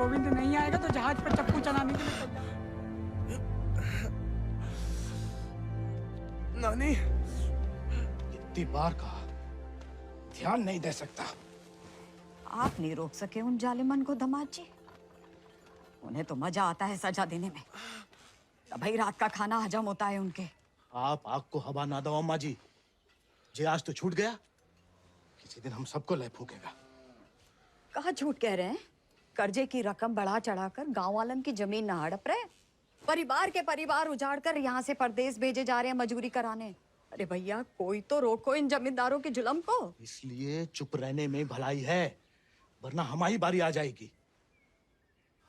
गोविंद नहीं आएगा तो जहाज पर चप्पू चलाने के लिए तैयार। नानी, इतनी बार कहा, ध्यान नहीं दे सकता। आप नहीं रोक सके उन जालिमन को दामाद जी। उन्हें तो मजा आता है सजा देने में। तभी रात का खाना हजम होता है उनके। आप आग को हवा ना दो अम्मा जी। जे आज तो छूट गया, किसी दिन हम सबको ले फूकेगा। कहाँ झूठ कह रहे हैं? कर्जे की रकम बढ़ा चढ़ाकर गांव वालन की जमीन न हड़प रहे। परिवार के परिवार उजाड़कर यहाँ से परदेश भेजे जा रहे हैं मजूरी कराने। अरे भैया, कोई तो रोको इन जमींदारों के जुल्म को। इसलिए चुप रहने में भलाई है, वरना हमारी बारी आ जाएगी।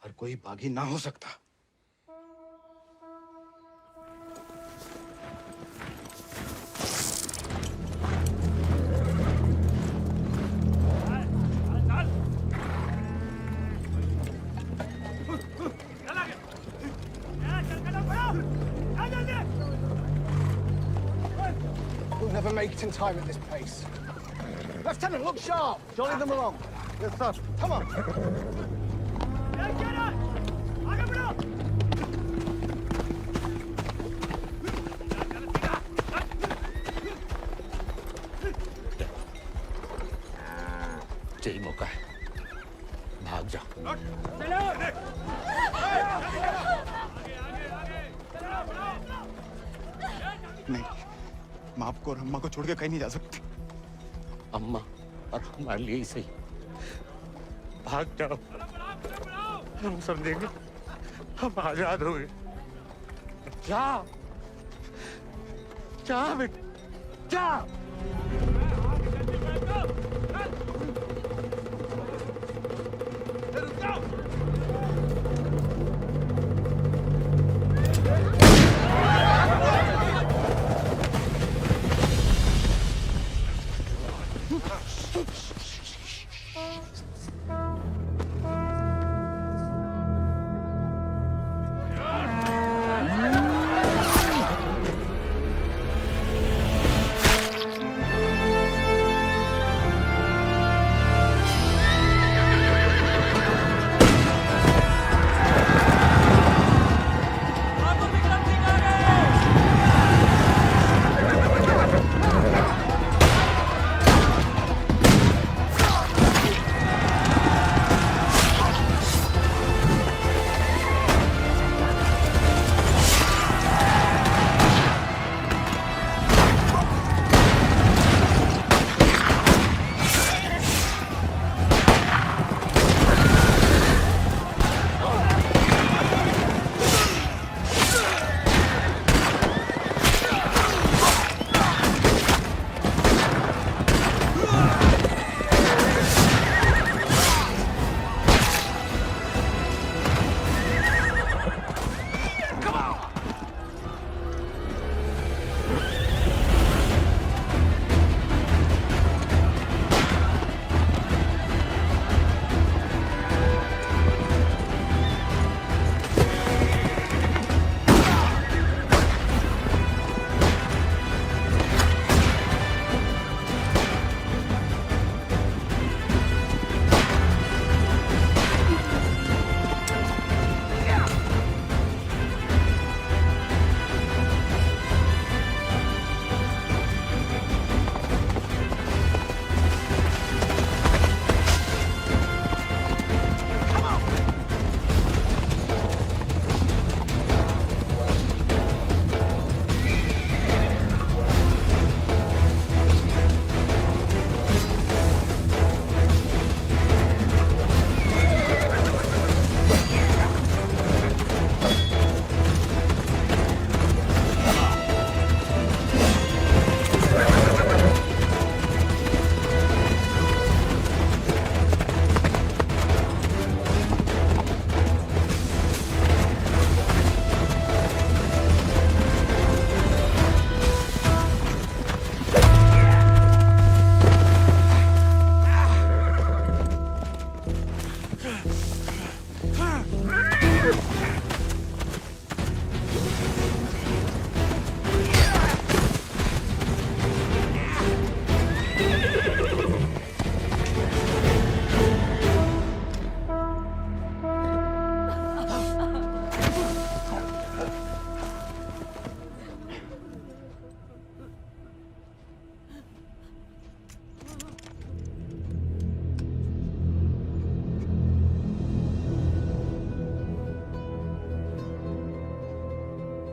हर कोई बागी ना हो सकता। We'll never make it in time at this pace. Lieutenant, look sharp. Jolly them along. Yes, sir. Come on. यही मौका है, भाग जाओ। नहीं, मैं आपको और अम्मा को छोड़ के कहीं नहीं जा सकती। अम्मा और हमारे लिए ही सही, भाग जाओ। हम समझेंगे, हम आजाद हो गए। जा, जा बेटा, जा।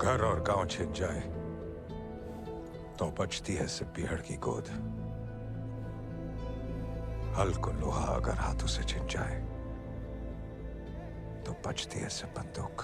घर और गांव छिन जाए तो बचती है सिर्फ पीहड़ की गोद। हल को लोहा अगर हाथों से छिन जाए तो बचती है सिर्फ बंदूक।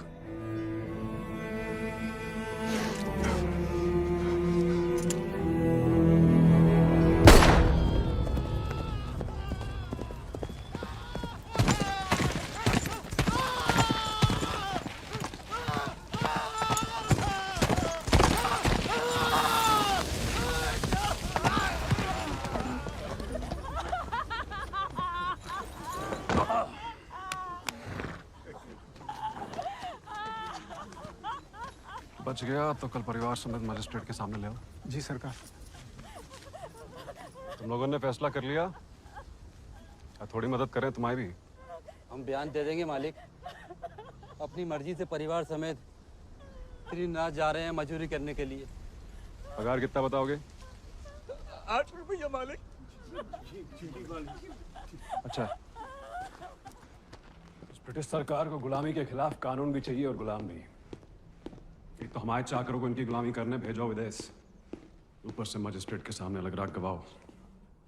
बच गया तो कल परिवार समेत मजिस्ट्रेट के सामने ले आओ। जी सरकार। तुम लोगों ने फैसला कर लिया, थोड़ी मदद करें तुम्हारी भी। हम बयान दे देंगे मालिक। अपनी मर्जी से परिवार समेत त्रिनाथ जा रहे हैं मजदूरी करने के लिए। पगार कितना बताओगे? 8 रुपया मालिक। अच्छा, इस ब्रिटिश सरकार को गुलामी के खिलाफ कानून भी चाहिए और गुलाम भी। एक तो हमारे चाकरों को इनकी गुलामी करने भेजो विदेश, ऊपर से मजिस्ट्रेट के सामने अलग राग गवाओ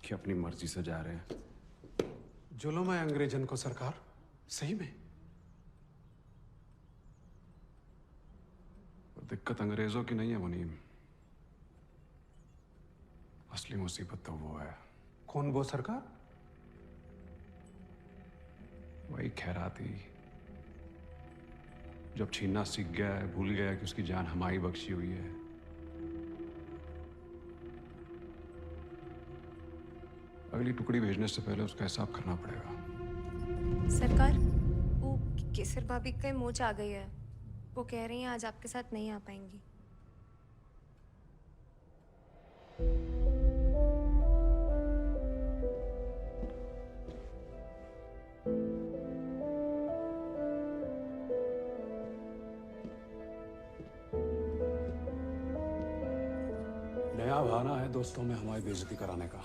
कि अपनी मर्जी से जा रहे हैं। जुल्म है अंग्रेजन को सरकार, सही में। पर दिक्कत अंग्रेजों की नहीं है मुनीम, असली मुसीबत तो वो है। कौन वो सरकार? वही खैराती, जब छीनना सीख गया है, भूल गया कि उसकी जान हमारी बख्शी हुई है। अगली टुकड़ी भेजने से पहले उसका हिसाब करना पड़ेगा। सरकार, वो केसर भाभी का मोच आ गई है। वो कह रही हैं आज आपके साथ नहीं आ पाएंगी। नया बहाना है दोस्तों में हमारी बेइज्जती कराने का।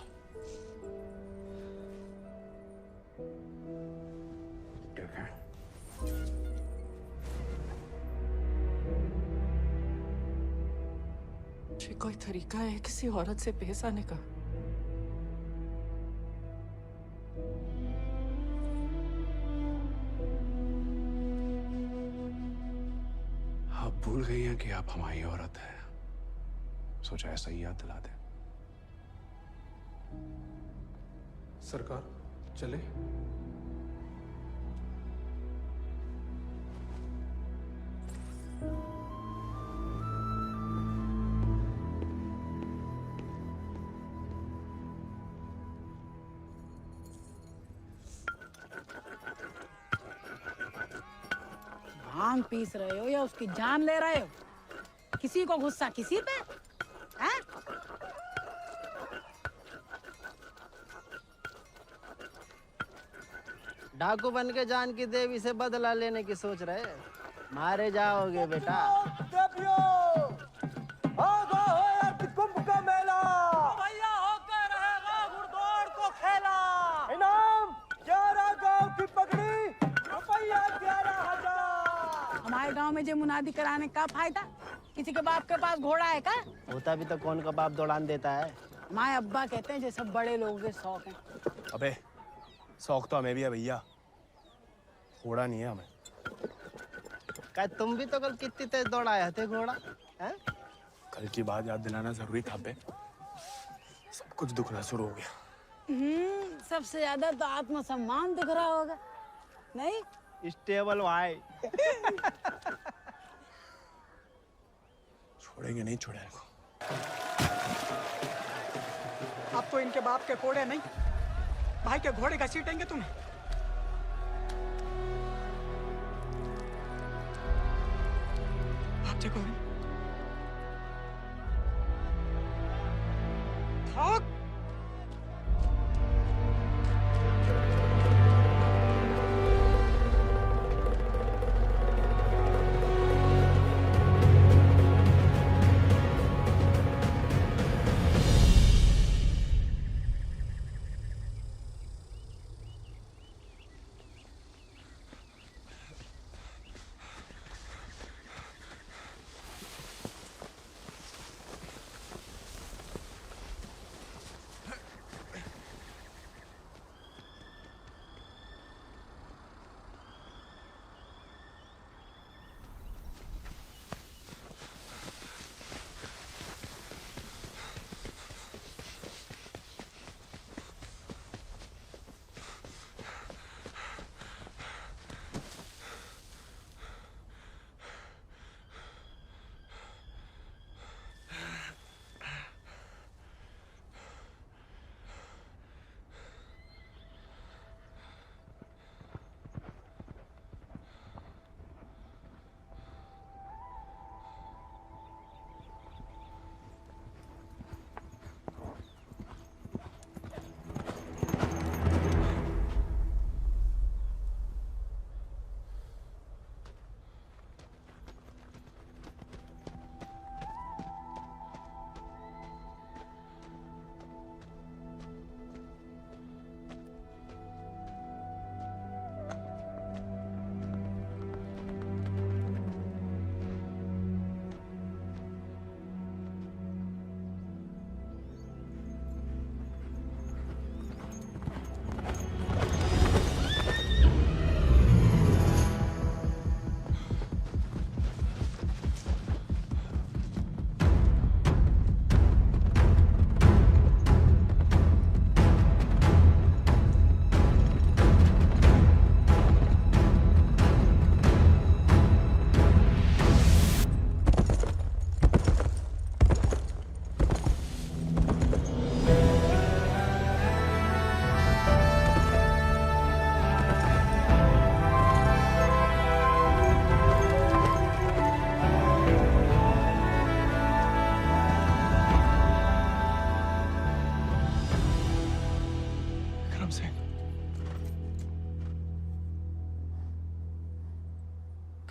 ठीक है, ये कोई तरीका है किसी औरत से पेश आने का? आप भूल गई हैं कि आप हमारी औरत है। सोचा ऐसा ही याद दिला दे। सरकार चले। भांग पीस रहे हो या उसकी जान ले रहे हो? किसी को गुस्सा किसी पे है? डाकू बन के जान की देवी से बदला लेने की सोच रहे, मारे जाओगे बेटा। कुंभ का मेला भैया होकर रहेगा घुड़दौड़ को खेला। इनाम 11 गांव की पगड़ी, रुपया 11,000। हमारे गांव में जो मुनादी कराने का फायदा? किसी के बाप के पास घोड़ा है का? होता भी तो कौन का बाप दौड़ान देता है। हमारे अब्बा कहते हैं ये सब बड़े लोगों के शौक हैं। अबे शौक तो हमें भी है भैया, घोड़ा नहीं है हमें। क्या तुम भी तो कल कितनी तेज दौड़ाए थे घोड़ा हैं? कल की बात याद दिलाना जरूरी था बे। सब कुछ दुखना शुरू हो गया। सबसे ज्यादा तो आत्मसम्मान दिख रहा होगा, नहीं? स्टेबल भाई। छोड़ेंगे नहीं, छोड़ेंगे को। अब तो इनके बाप के कोड़े नहीं, भाई के घोड़े घसीटेंगे तुम्हें। आप देखो भाग।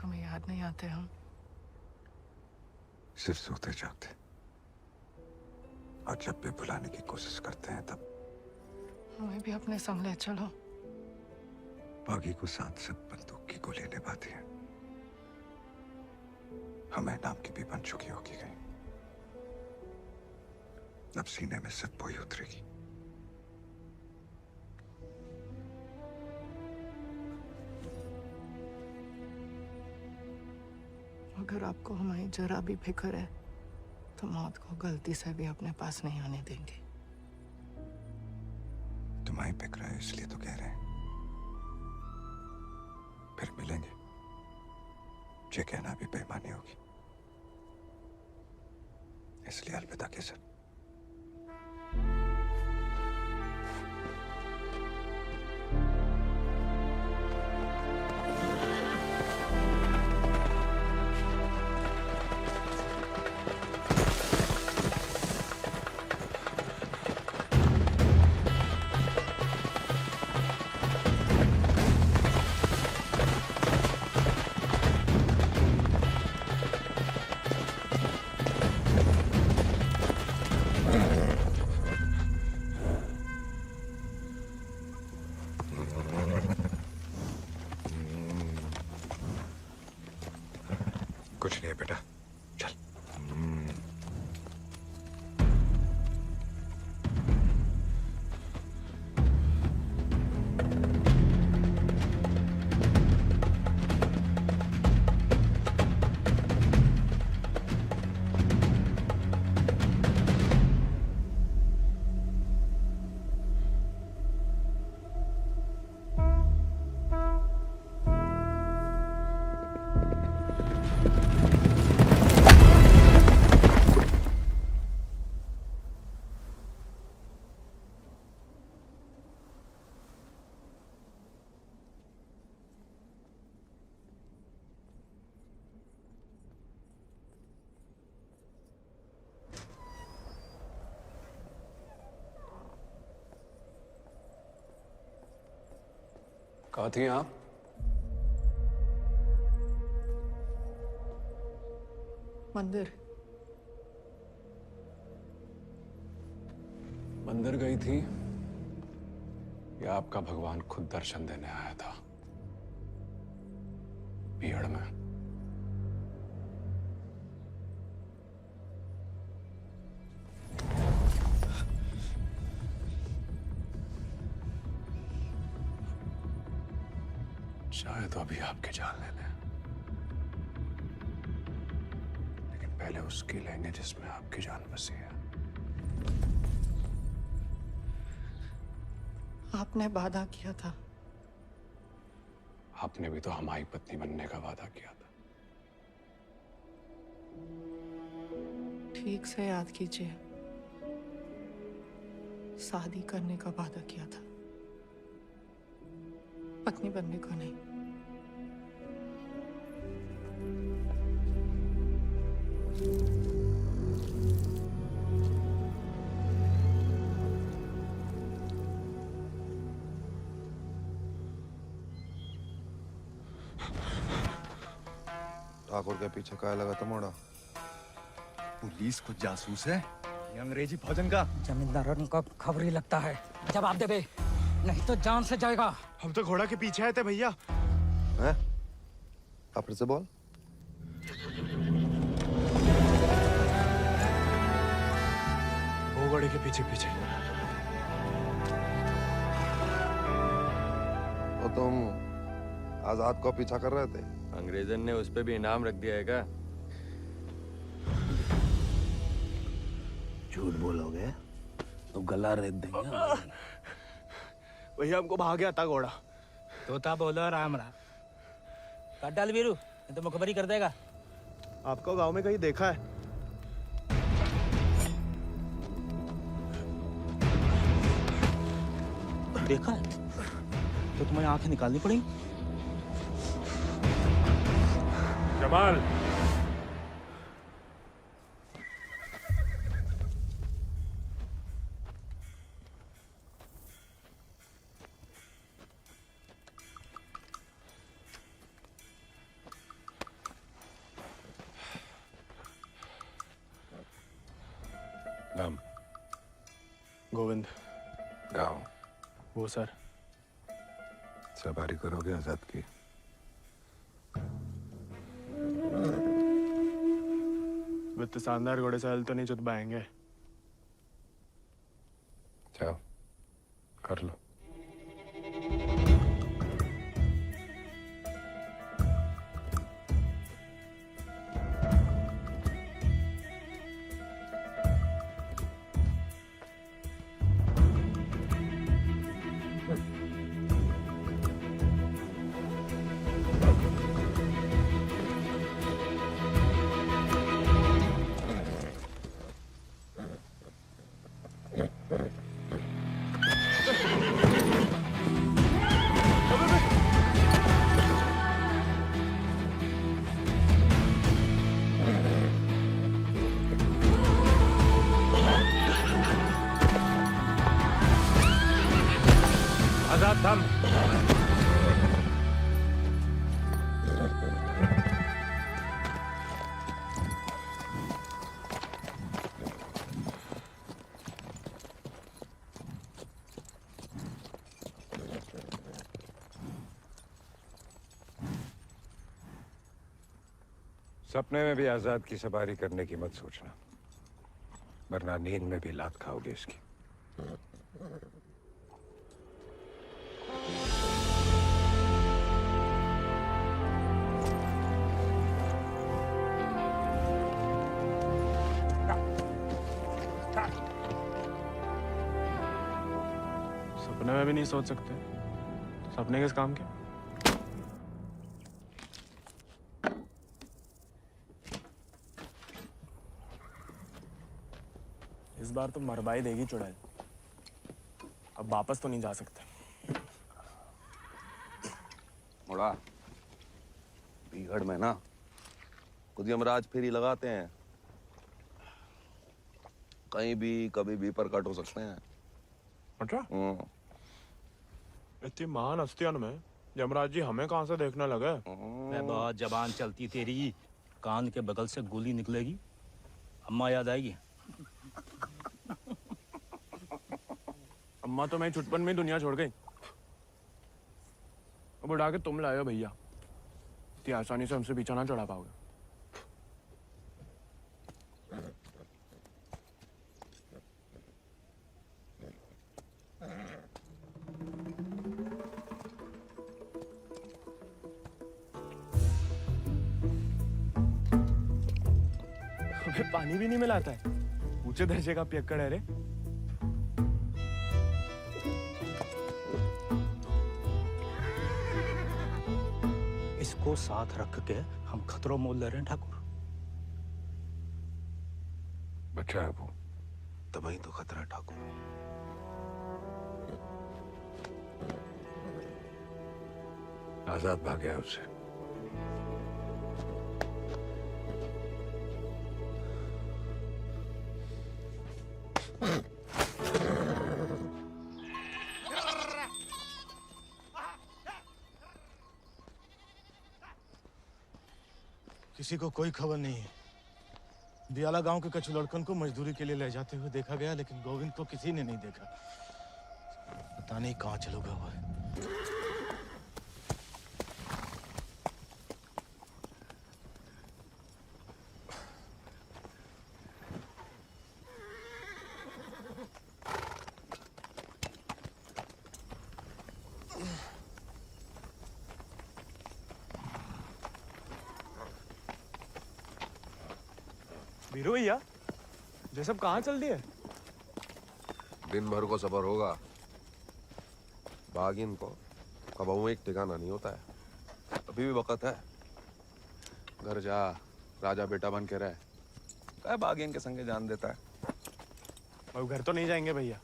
तुम्हें याद नहीं आते हम? सिर्फ सोते जागते, और जब भी बुलाने की कोशिश करते हैं तब हमें भी अपने संग ले चलो। बागी को साथ से बंदूक की गोली निभाती है, हमें नाम की भी बन चुकी होगी कहीं। अब सीने में सिर्फ वही उतरेगी। अगर आपको हमारी जरा भी फिक्र है तो मौत को गलती से भी अपने पास नहीं आने देंगे। तुम्हारी फिक्र है इसलिए तो कह रहे हैं। फिर मिलेंगे, ये कहना भी बेईमानी होगी, इसलिए अलविदा केसर। कुछ नहीं है बेटा, चल। कहाँ थी आप? मंदिर। मंदिर गई थी या आपका भगवान खुद दर्शन देने आया था भीड़ में? चाहे तो अभी आपकी जान ले लें, लेकिन पहले उसकी लेंगे जिसमें आपकी जान बसी है। आपने वादा किया था। आपने भी तो हमारी पत्नी बनने का वादा किया था। ठीक से याद कीजिए, शादी करने का वादा किया था, पत्नी बनने को नहीं। ठाकुर के पीछे क्या लगा तमोड़ा? पुलिस खुद जासूस है, ये अंग्रेजी भोजन का। जमींदारों को खबर ही लगता है। जवाब दे बे, नहीं तो जान से जाएगा। हम तो घोड़ा के पीछे आए थे भैया। हैं? आप फिर से बोल। वो घोड़े के पीछे पीछे। तो तुम आजाद को पीछा कर रहे थे? अंग्रेजन ने उस पे भी इनाम रख दिया है क्या? झूठ बोलोगे तो गला रेत देंगे। भैया हमको भाग गया था घोड़ा। तोता बोलो राम राम। काट डाल वीरू, नहीं तो मुखबरी कर देगा। आपको गांव में कहीं देखा है? देखा है तो तुम्हें आंखें निकालनी पड़ेंगी। जमाल, नाम? गोविंद। गाँव? वो सर। सवारी करोगे आजाद की? वित्त शानदार घोड़े से हल तो नहीं चुत पाएंगे। जाओ कर लो। आजाद थम। सपने में भी आजाद की सवारी करने की मत सोचना, वरना नींद में भी लात खाओगे इसकी। सपने में भी नहीं सोच सकते तो सपने किस काम के? इस बार तो मरवाई देगी चुड़ैल। अब वापस तो नहीं जा सकते। मुड़ा बीहड़ में ना खुद यमराज फेरी लगाते हैं, कहीं भी कभी भी प्रकट हो सकते हैं। अच्छा? इतनी महान हस्तियों में यमराज जी हमें कहां से देखने लगे? बहुत जबान चलती तेरी, कान के बगल से गोली निकलेगी, अम्मा याद आएगी। अम्मा तो मैं छुटपन में दुनिया छोड़ गई। अब उड़ा के तुम लाए हो भैया, इतनी आसानी से हमसे पीछा ना चढ़ा पाओगे। पानी भी नहीं मिलाता है, ऊंचे दर्जे का पियक्कड़ है रे। इसको साथ रख के हम खतरों मोल ले रहे हैं ठाकुर। बच्चा है वो, तभी तो खतरा है ठाकुर। आजाद भाग गया उससे। किसी को कोई खबर नहीं है। दियाला गांव के कछु लड़कन को मजदूरी के लिए ले जाते हुए देखा गया, लेकिन गोविंद को किसी ने नहीं देखा। पता नहीं कहां चलोगा वह। वीरू भैया, ये सब कहाँ चल दिए? दिन भर को सफर होगा, बागिन को कबाऊ एक ठिकाना नहीं होता है। अभी भी वक्त है, घर जा, राजा बेटा बन के रह। क्या बागिन के संगे जान देता है। अब घर तो नहीं जाएंगे भैया।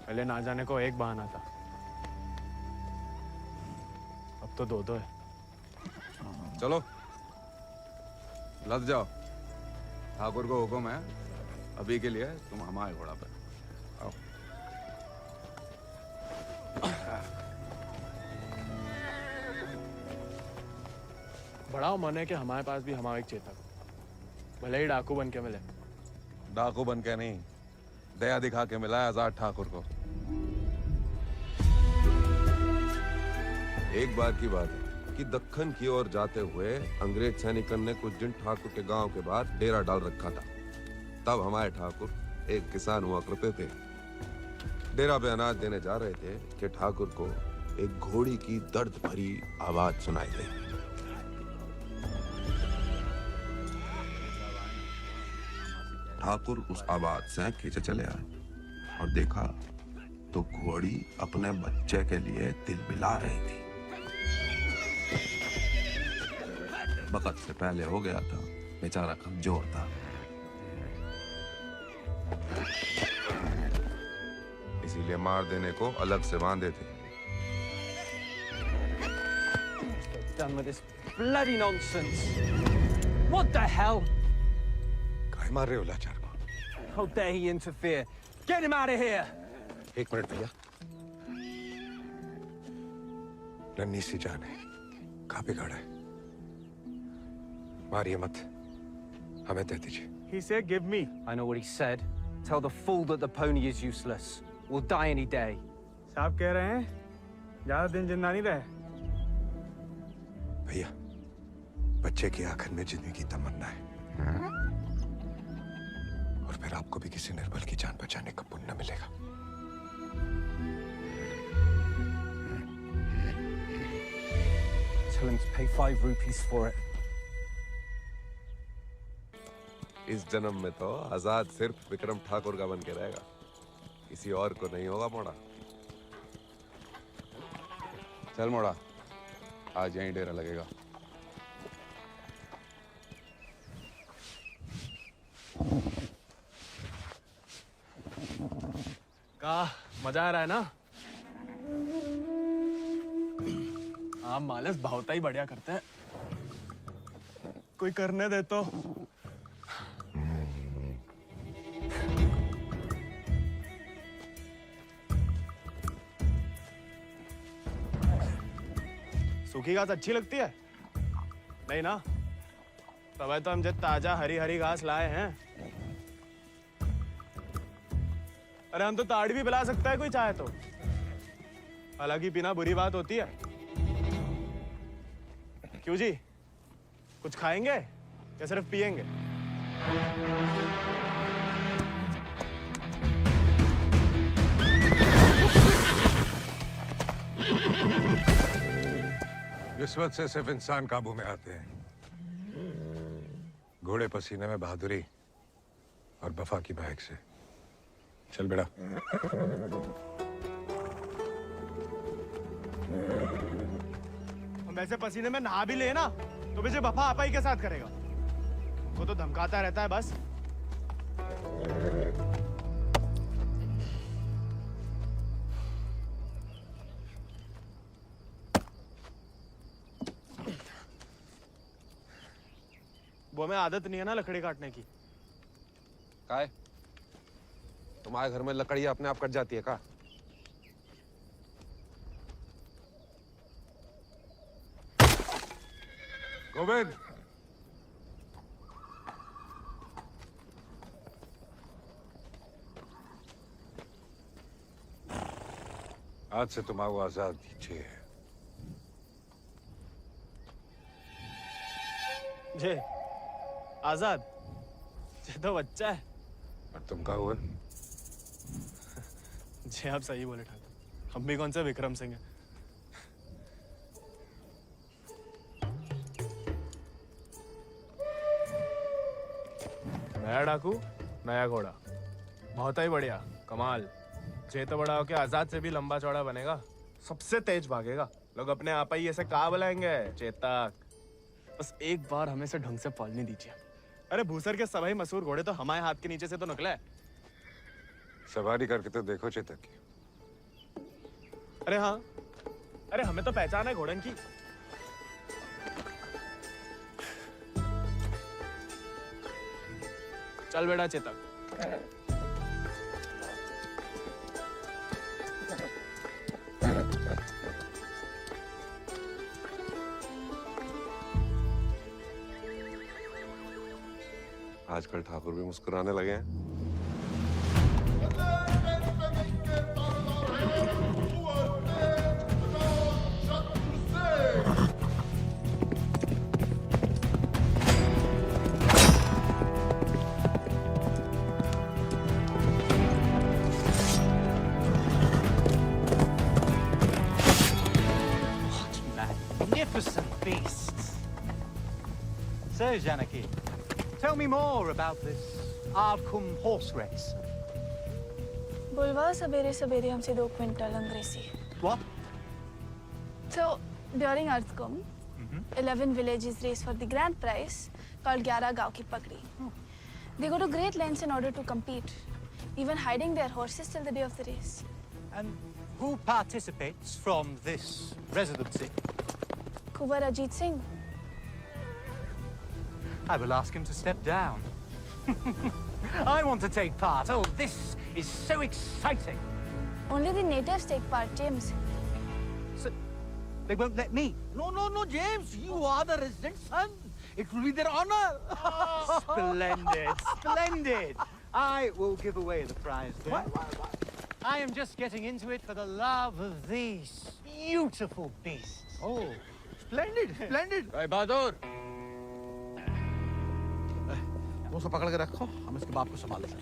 पहले ना जाने को एक बहाना था, अब तो दो है। चलो लद जाओ, ठाकुर को हुक्म है, अभी के लिए तुम हमारे घोड़ा पे आओ। बड़ा मन है कि हमारे पास भी हमारा एक चेतक, भले ही डाकू बन के मिले। डाकू बन के नहीं, दया दिखा के मिला है आजाद ठाकुर को। एक बार की बात है कि दक्कन की ओर जाते हुए अंग्रेज सैनिकन ने कुछ दिन ठाकुर के गांव के बाद डेरा डाल रखा था। तब हमारे ठाकुर एक किसान हुआ करते थे। डेरा पे अनाज देने जा रहे थे कि ठाकुर को एक घोड़ी की दर्द भरी आवाज सुनाई दी। ठाकुर उस आवाज से खींचे चले आए और देखा तो घोड़ी अपने बच्चे के लिए तिलमिला रही थी। वक्त से पहले हो गया था, बेचारा कमजोर था। इसीलिए मार देने को अलग से बांधे थे। Done with this bloody nonsense. What the hell? काय मार रहे हो लाचार को? How dare he interfere? Get him out of here! एक मिनट भैया। नन्ही सी जान है, कहाँ बिगाड़ा है? मारिए मत, हमें दे दीजिए। He said, "Give me." I know what he said. Tell the fool that the pony is useless. We'll die any day. साहब कह रहे हैं ज्यादा दिन जिंदा नहीं रहे। भैया, बच्चे की आंखन में जिंदगी की तमन्ना है, और फिर आपको भी किसी निर्बल की जान बचाने का पुण्य मिलेगा। Tell him to pay 5 rupees for it. इस जन्म में तो आजाद सिर्फ विक्रम ठाकुर का बन के रहेगा, किसी और को नहीं होगा मोड़ा। चल मोड़ा, आज यहीं डेरा लगेगा। का मजा आ रहा है ना? आप मालस भावता ही बढ़िया करते हैं। कोई करने दे तो। सूखी घास अच्छी लगती है? नहीं ना? तब तो हम जब ताजा हरी हरी घास लाए हैं। अरे हम तो ताड़ भी पिला सकता है कोई चाहे तो। हालांकि पीना बुरी बात होती है। क्यों जी? कुछ खाएंगे या सिर्फ पिएंगे? रिश्वत से सिर्फ इंसान काबू में आते हैं। घोड़े पसीने में बहादुरी और वफा की महक से। चल बेटा। हम वैसे पसीने में नहा भी ले ना तो मुझे वफा आपा ही के साथ करेगा। वो तो धमकाता रहता है बस। वो हमें आदत नहीं है ना लकड़ी काटने की। काय? तुम्हारे घर में लकड़ी अपने आप कट जाती है का? गोविंद, आज से तुम आओ आजाद दीजिए। जे आजाद, ये तो बच्चा है। और तुम कहा हुआ? जी आप सही बोले ठाकुर, हम भी कौन सा विक्रम सिंह है। नया डाकू, नया घोड़ा, बहुत ही बढ़िया, कमाल। जे तो बड़ा होके आजाद से भी लंबा चौड़ा बनेगा, सबसे तेज भागेगा। लोग अपने आप ही ऐसे कहा बुलाएंगे चेतक। बस एक बार हमें से ढंग से पालने दीजिए। अरे भूसर के सभी मशहूर घोड़े तो हमारे हाथ के नीचे से तो निकले। सवारी करके तो देखो चेतक की। अरे हाँ, अरे हमें तो पहचान है घोड़न की। चल बेटा चेतक। आजकल ठाकुर भी मुस्कुराने लगे हैं। Magnificent beasts. So, Janaki, tell me more about this Avkum horse race. बुलवा सवेरे सवेरे हमसे 2 क्विंटल अंग्रेजी. What? So, during Arthkum, 11 villages race for the grand prize called 11 गांव की पगड़ी. They go to great lengths in order to compete, even hiding their horses till the day of the race. And who participates from this residency? Kuwar Ajit Singh. I will ask him to step down. I want to take part. Oh, this is so exciting. Only the natives take part, James. So, they won't let me? No, James. You are the resident son. It will be their honor. Splendid, splendid. I will give away the prize then. Why? I am just getting into it for the love of these beautiful beasts. Oh, splendid. भाई बहादुर वो सब पकड़ के रखो, हम इसके बाप को संभालते हैं.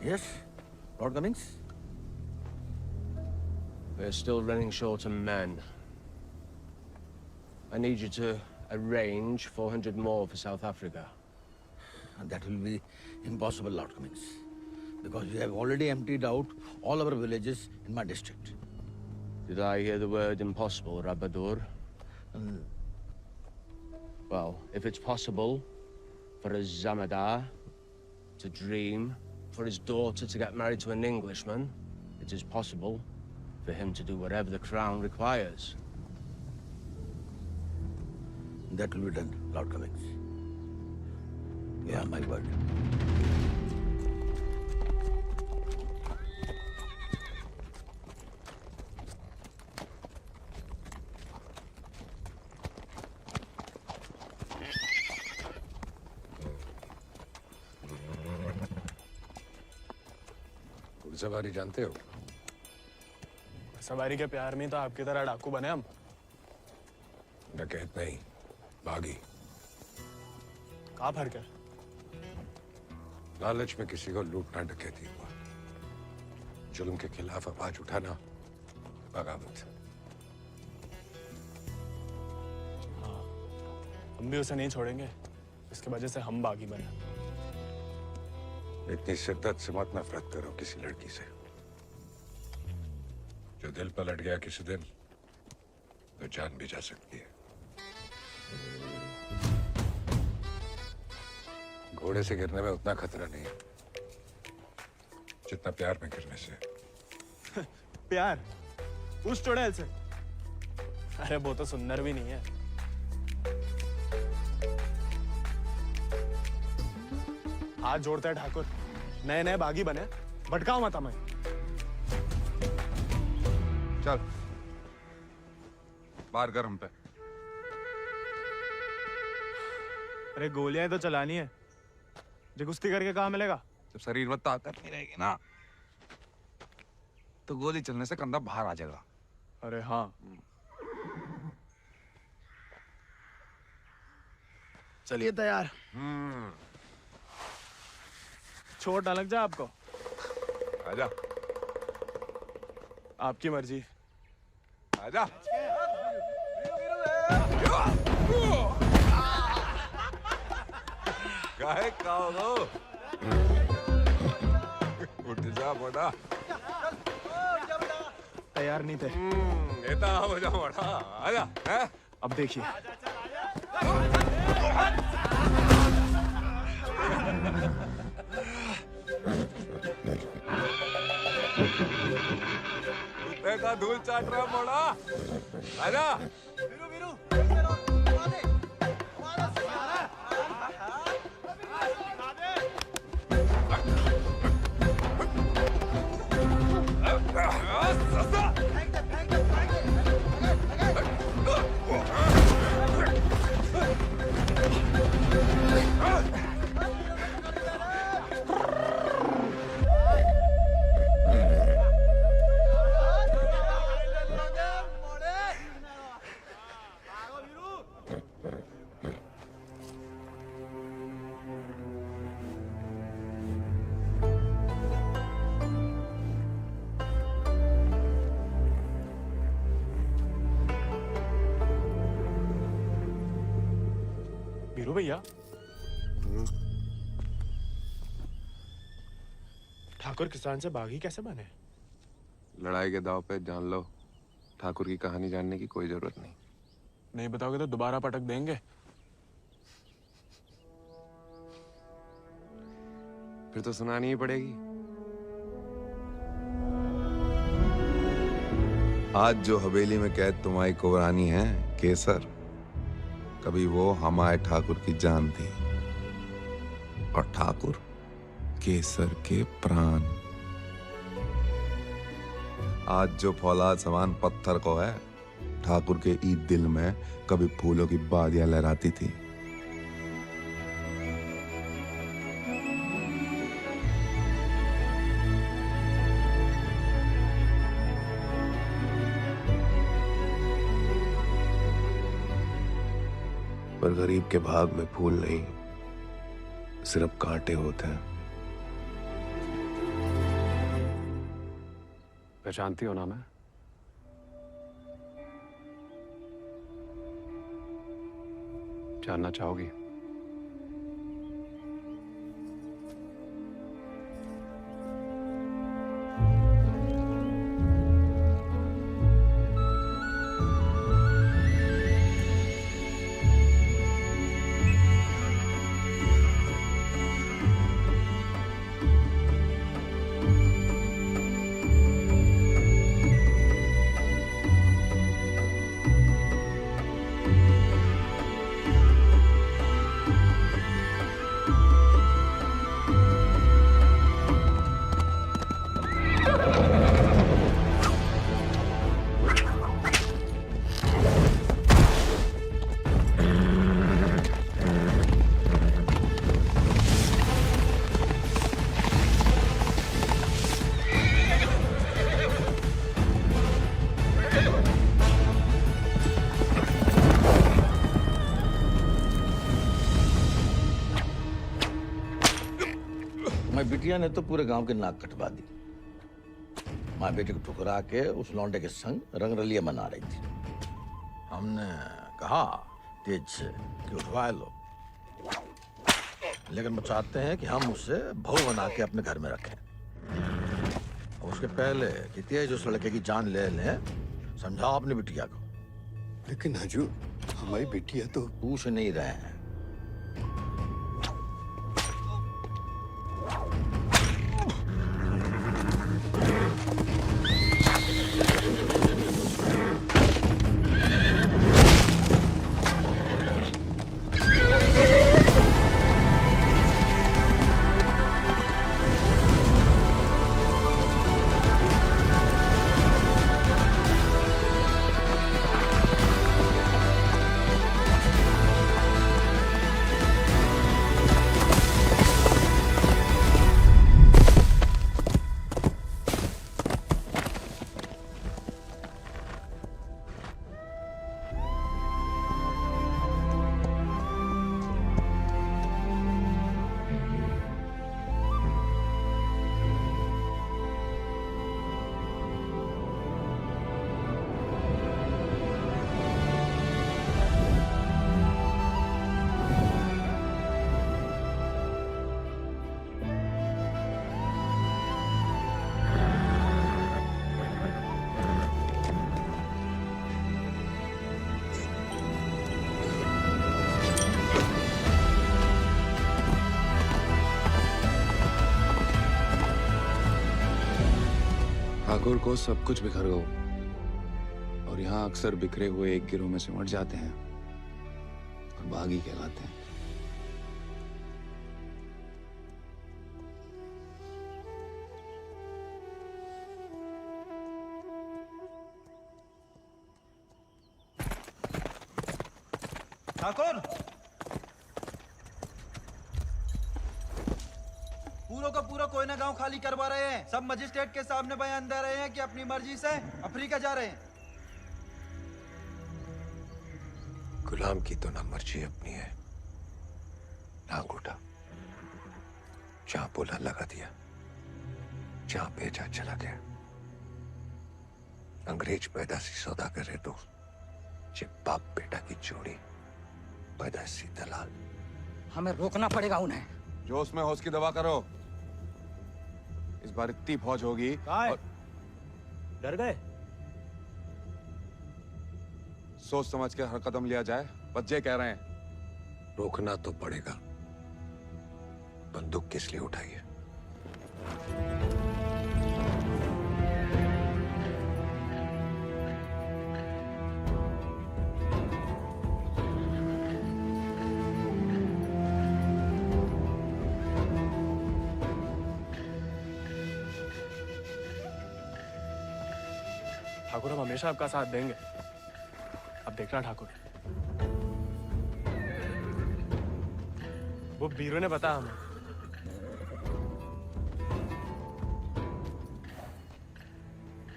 Yes, Lord Cummings. We're still running short on men. I need you to arrange 400 more for South Africa. And that will be impossible, Lord Cummings, because we have already emptied out all our villages in my district. Did I hear the word impossible, Rabadur? Well, if it's possible for a Zamadar to dream, for his daughter to get married to an Englishman, it is possible for him to do whatever the crown requires. That will be done, Lord Cummings. Yeah, my word. घुड़सवारी जानते हो? सवारी के प्यार में तो आपकी तरह डाकू बने हम. डकैत नहीं, बागी. कहाँ फर्क है? लालच में किसी को लूटना डकैती हुआ. जुल्म के खिलाफ आवाज उठाना बगावत. हाँ, हम भी उसे नहीं छोड़ेंगे. इसके वजह से हम बागी बने. इतनी शिद्दत से मत नफरत करो किसी लड़की से. जो दिल पलट गया किसी दिन तो जान भी जा सकती है. घोड़े से गिरने में उतना खतरा नहीं है जितना प्यार में गिरने से. प्यार? उस चुड़ैल से? अरे वो तो सुंदर भी नहीं है. हाथ जोड़ते हैं ठाकुर. नए बागी बने, भटकाओ मत हमें. चल बाहर कर हम पे. अरे गोलियां तो चलानी है. जो कुश्ती करके कहाँ मिलेगा? जब शरीर में ताकत नहीं रहेगी ना तो गोली चलने से कंधा बाहर आ जाएगा. अरे हाँ. चलिए तैयार. चोट ना लग जाए आपको. आजा. आपकी मर्जी. आजा. काहे काओ उठ जा बड़ा. तैयार नहीं थे. येता हो जा बड़ा. आजा. अब देखिए. कुत्ते का धूल चाट रहा बड़ा. आजा. वीरू भैया, ठाकुर किसान से बागी कैसे बने? लड़ाई के दाव पे जान लो, ठाकुर की कहानी जानने की कोई जरूरत नहीं। नहीं बताओगे तो दोबारा पटक देंगे। फिर तो सुनानी ही पड़ेगी। आज जो हवेली में कैद तुम्हारी कुबरानी है केसर, कभी वो हमारे ठाकुर की जान थी, और ठाकुर केसर के प्राण। आज जो फौलाद समान पत्थर को है, ठाकुर के ईद दिल में कभी फूलों की बादियां लहराती थी। पर गरीब के भाग में फूल नहीं, सिर्फ कांटे होते हैं। पहचानती हो ना मैं? जानना चाहोगी? बिटिया ने तो पूरे गांव के नाक कटवा दी। माँ बेटे को ठुकरा के उस लौंडे के संग रंगरलिया मना रही थी। हमने कहा तेज से कि उठवा लो, लेकिन वो चाहते हैं कि हम उसे बहू बना के अपने घर में रखें। उसके पहले कि तेज उस लड़के की जान ले लें, समझाओ अपनी बिटिया को। लेकिन हजूर, हमारी बिटिया तो पूछ नहीं रहे हैं। ठाकुर को सब कुछ बिखर गया, और यहाँ अक्सर बिखरे हुए एक गिरोह में सिमट जाते हैं और बागी कहलाते हैं। ठाकुर, पूरा का पूरा कोयना गांव खाली करवा रहे हैं। सब मजिस्ट्रेट के सामने बयान दे रहे हैं कि अपनी मर्जी से अफ्रीका जा रहे हैं। गुलाम की तो ना मर्जी अपनी है ना अंगूठा। जहां बोला लगा दिया, जहां भेजा चला गया। अंग्रेज पैदाशी सौदा करे तो ये बाप बेटा की जोड़ी पैदाशी दलाल हमें रोकना पड़ेगा उन्हें। जोश में होश की दवा करो। इस बार इतनी फौज होगी और... डर गए? सोच समझ के हर कदम लिया जाए, बच्चे कह रहे हैं। रोकना तो पड़ेगा। बंदूक किस लिए उठाई है? ठाकुर, हम हमेशा आपका साथ देंगे। अब देखना ठाकुर, वो बीरू ने बताया हमें।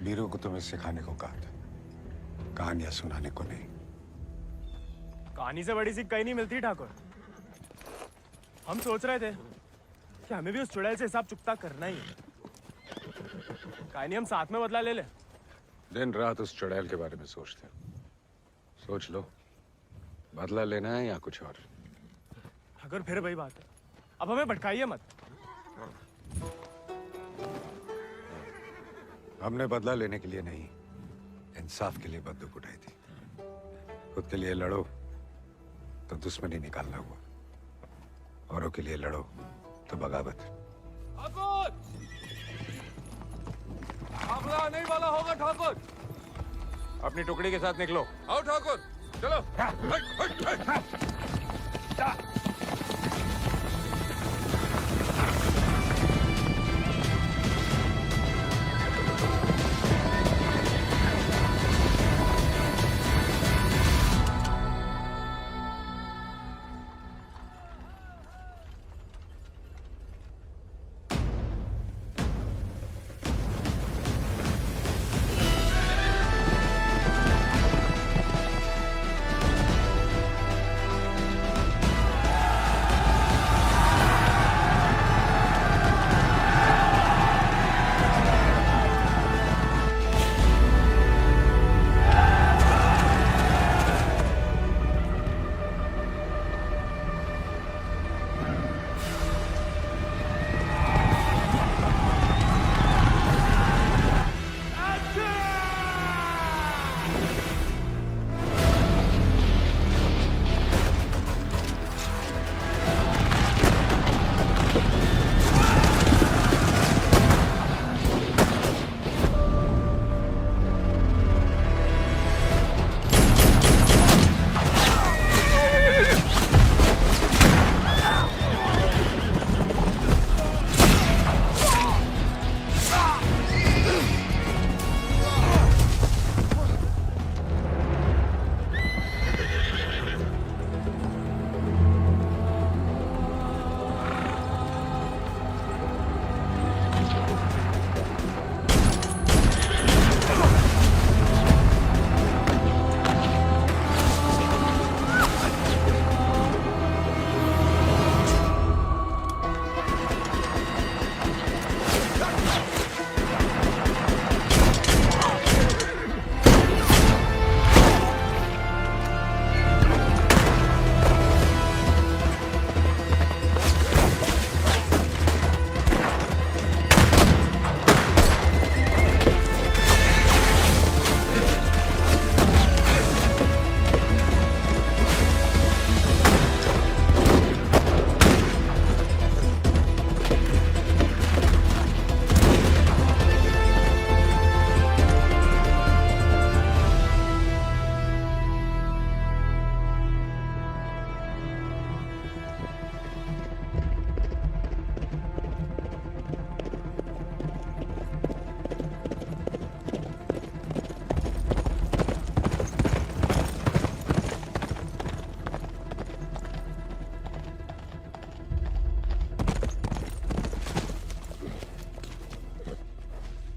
बीरू को तुम्हें सिखाने को कहा था, कहानियां सुनाने को नहीं। कहानी से बड़ी सीख कहीं नहीं मिलती ठाकुर। हम सोच रहे थे कि हमें भी उस चुड़ैल से हिसाब चुकता करना ही है। कहानी हम साथ में बदला ले ले। दिन रात उस चुड़ैल के बारे में सोचते हो। सोच लो, बदला लेना है या कुछ और। अगर फिर वही बात है, अब हमें भटकाइए मत। हमने बदला लेने के लिए नहीं, इंसाफ के लिए बंदूक उठाई थी। खुद के लिए लड़ो तो दुश्मनी निकालना हुआ, औरों के लिए लड़ो तो बगावत। हमला नहीं वाला होगा ठाकुर। अपनी टुकड़ी के साथ निकलो। आओ ठाकुर, चलो।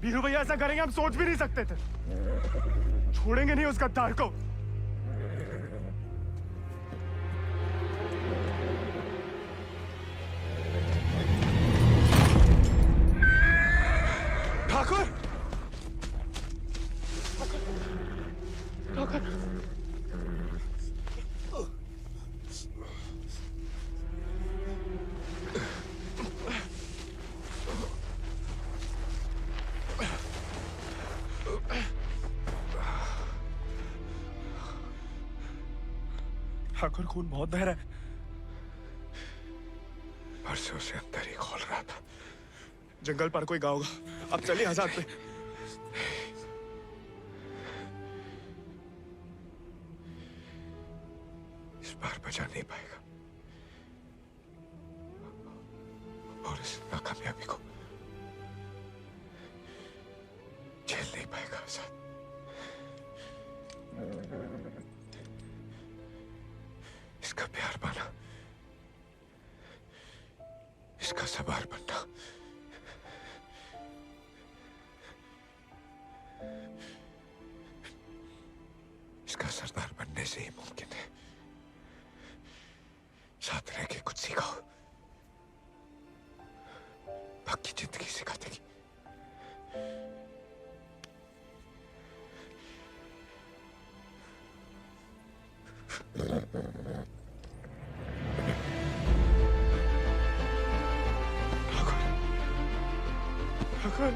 वीरू भैया ऐसा करेंगे हम सोच भी नहीं सकते थे। छोड़ेंगे नहीं उस गद्दार को। ठाकुर, ठाकुर, ठाकुर खून बहुत बह रहा है। परसों से अंदर ही खोल रहा था। जंगल पर कोई गाँव होगा। अब चलिए आजाद पे। इस बार बचा नहीं पाएगा और इस नाकामयाबी को झेल नहीं पाएगा आजाद। इसका प्यार पाना, इसका सवार बनना इसका सरदार बनने से ही मुमकिन है। साथ रह के कुछ सीखो, बाकी जिंदगी सिखा देगी। ठाकुर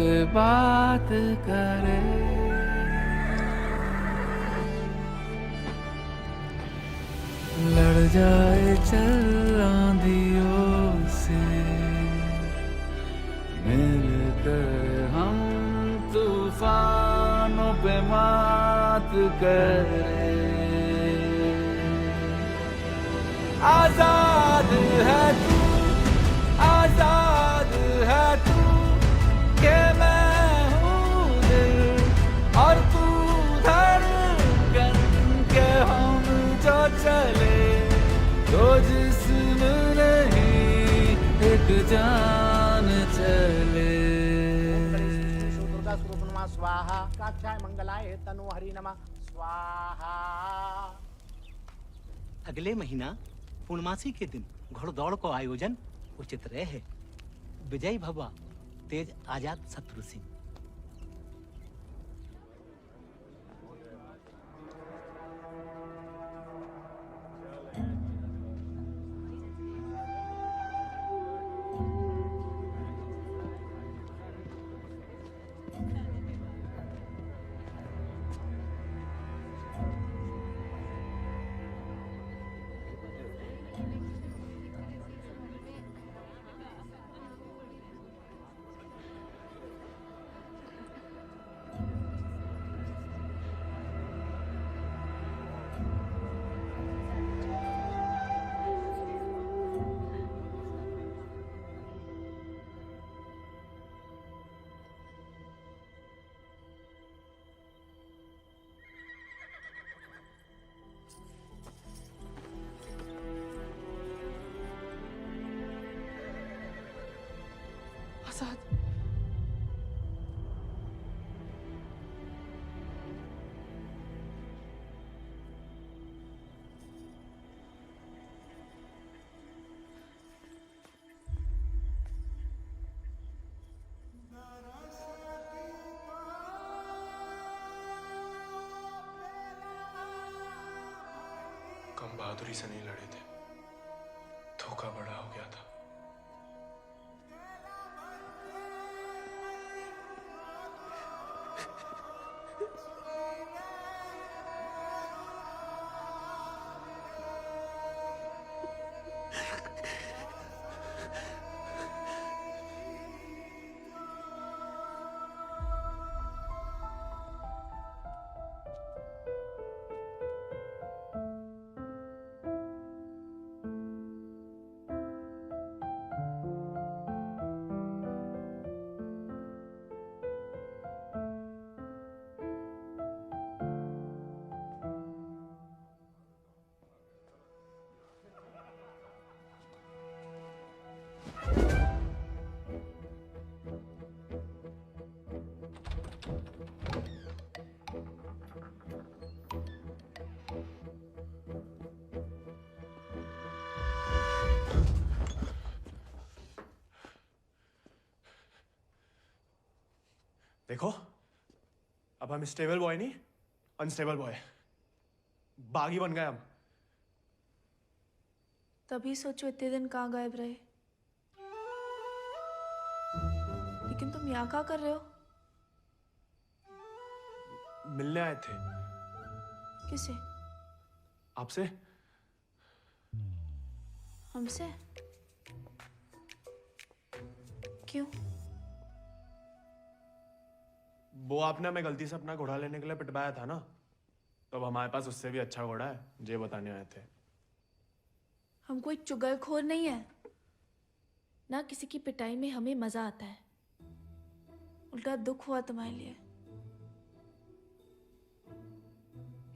से बात करे। लड़ जाए चल आंधियों से, मिलकर हम तूफानों पे मात करे। आजाद है तू, आजाद है तू, के मैं हूँ दिल और तू धड़कन के। हम जो चले तो जिस्म नहीं एक जान चले। दुर्गा स्वरूप नमः स्वाहा, काक्षाय मंगलाय तनु हरि नमः स्वाहा। अगले महीना पूर्णमासी के दिन घोड़दौड़ को आयोजन उचित रहे। विजय भवा तेज आजाद शत्रु सिंह। आजाद, कम बहादुरी से नहीं लड़े थे, धोखा बड़ा हो गया था। देखो, अब हम स्टेबल बॉय नहीं, अनस्टेबल बॉय, बागी बन गए हम। तभी सोचो इतने दिन कहाँ गायब रहे। लेकिन तुम यहाँ क्या कर रहे हो? मिलने आए थे। किसे? आपसे। हमसे? क्यों? वो आपने हमें गलती से अपना घोड़ा लेने के लिए पिटवाया था ना, तो अब हमारे पास उससे भी अच्छा घोड़ा है, ये बताने आए थे। हम कोई चुगलखोर नहीं है ना, किसी की पिटाई में हमें मजा आता है। उल्टा दुख हुआ तुम्हारे लिए,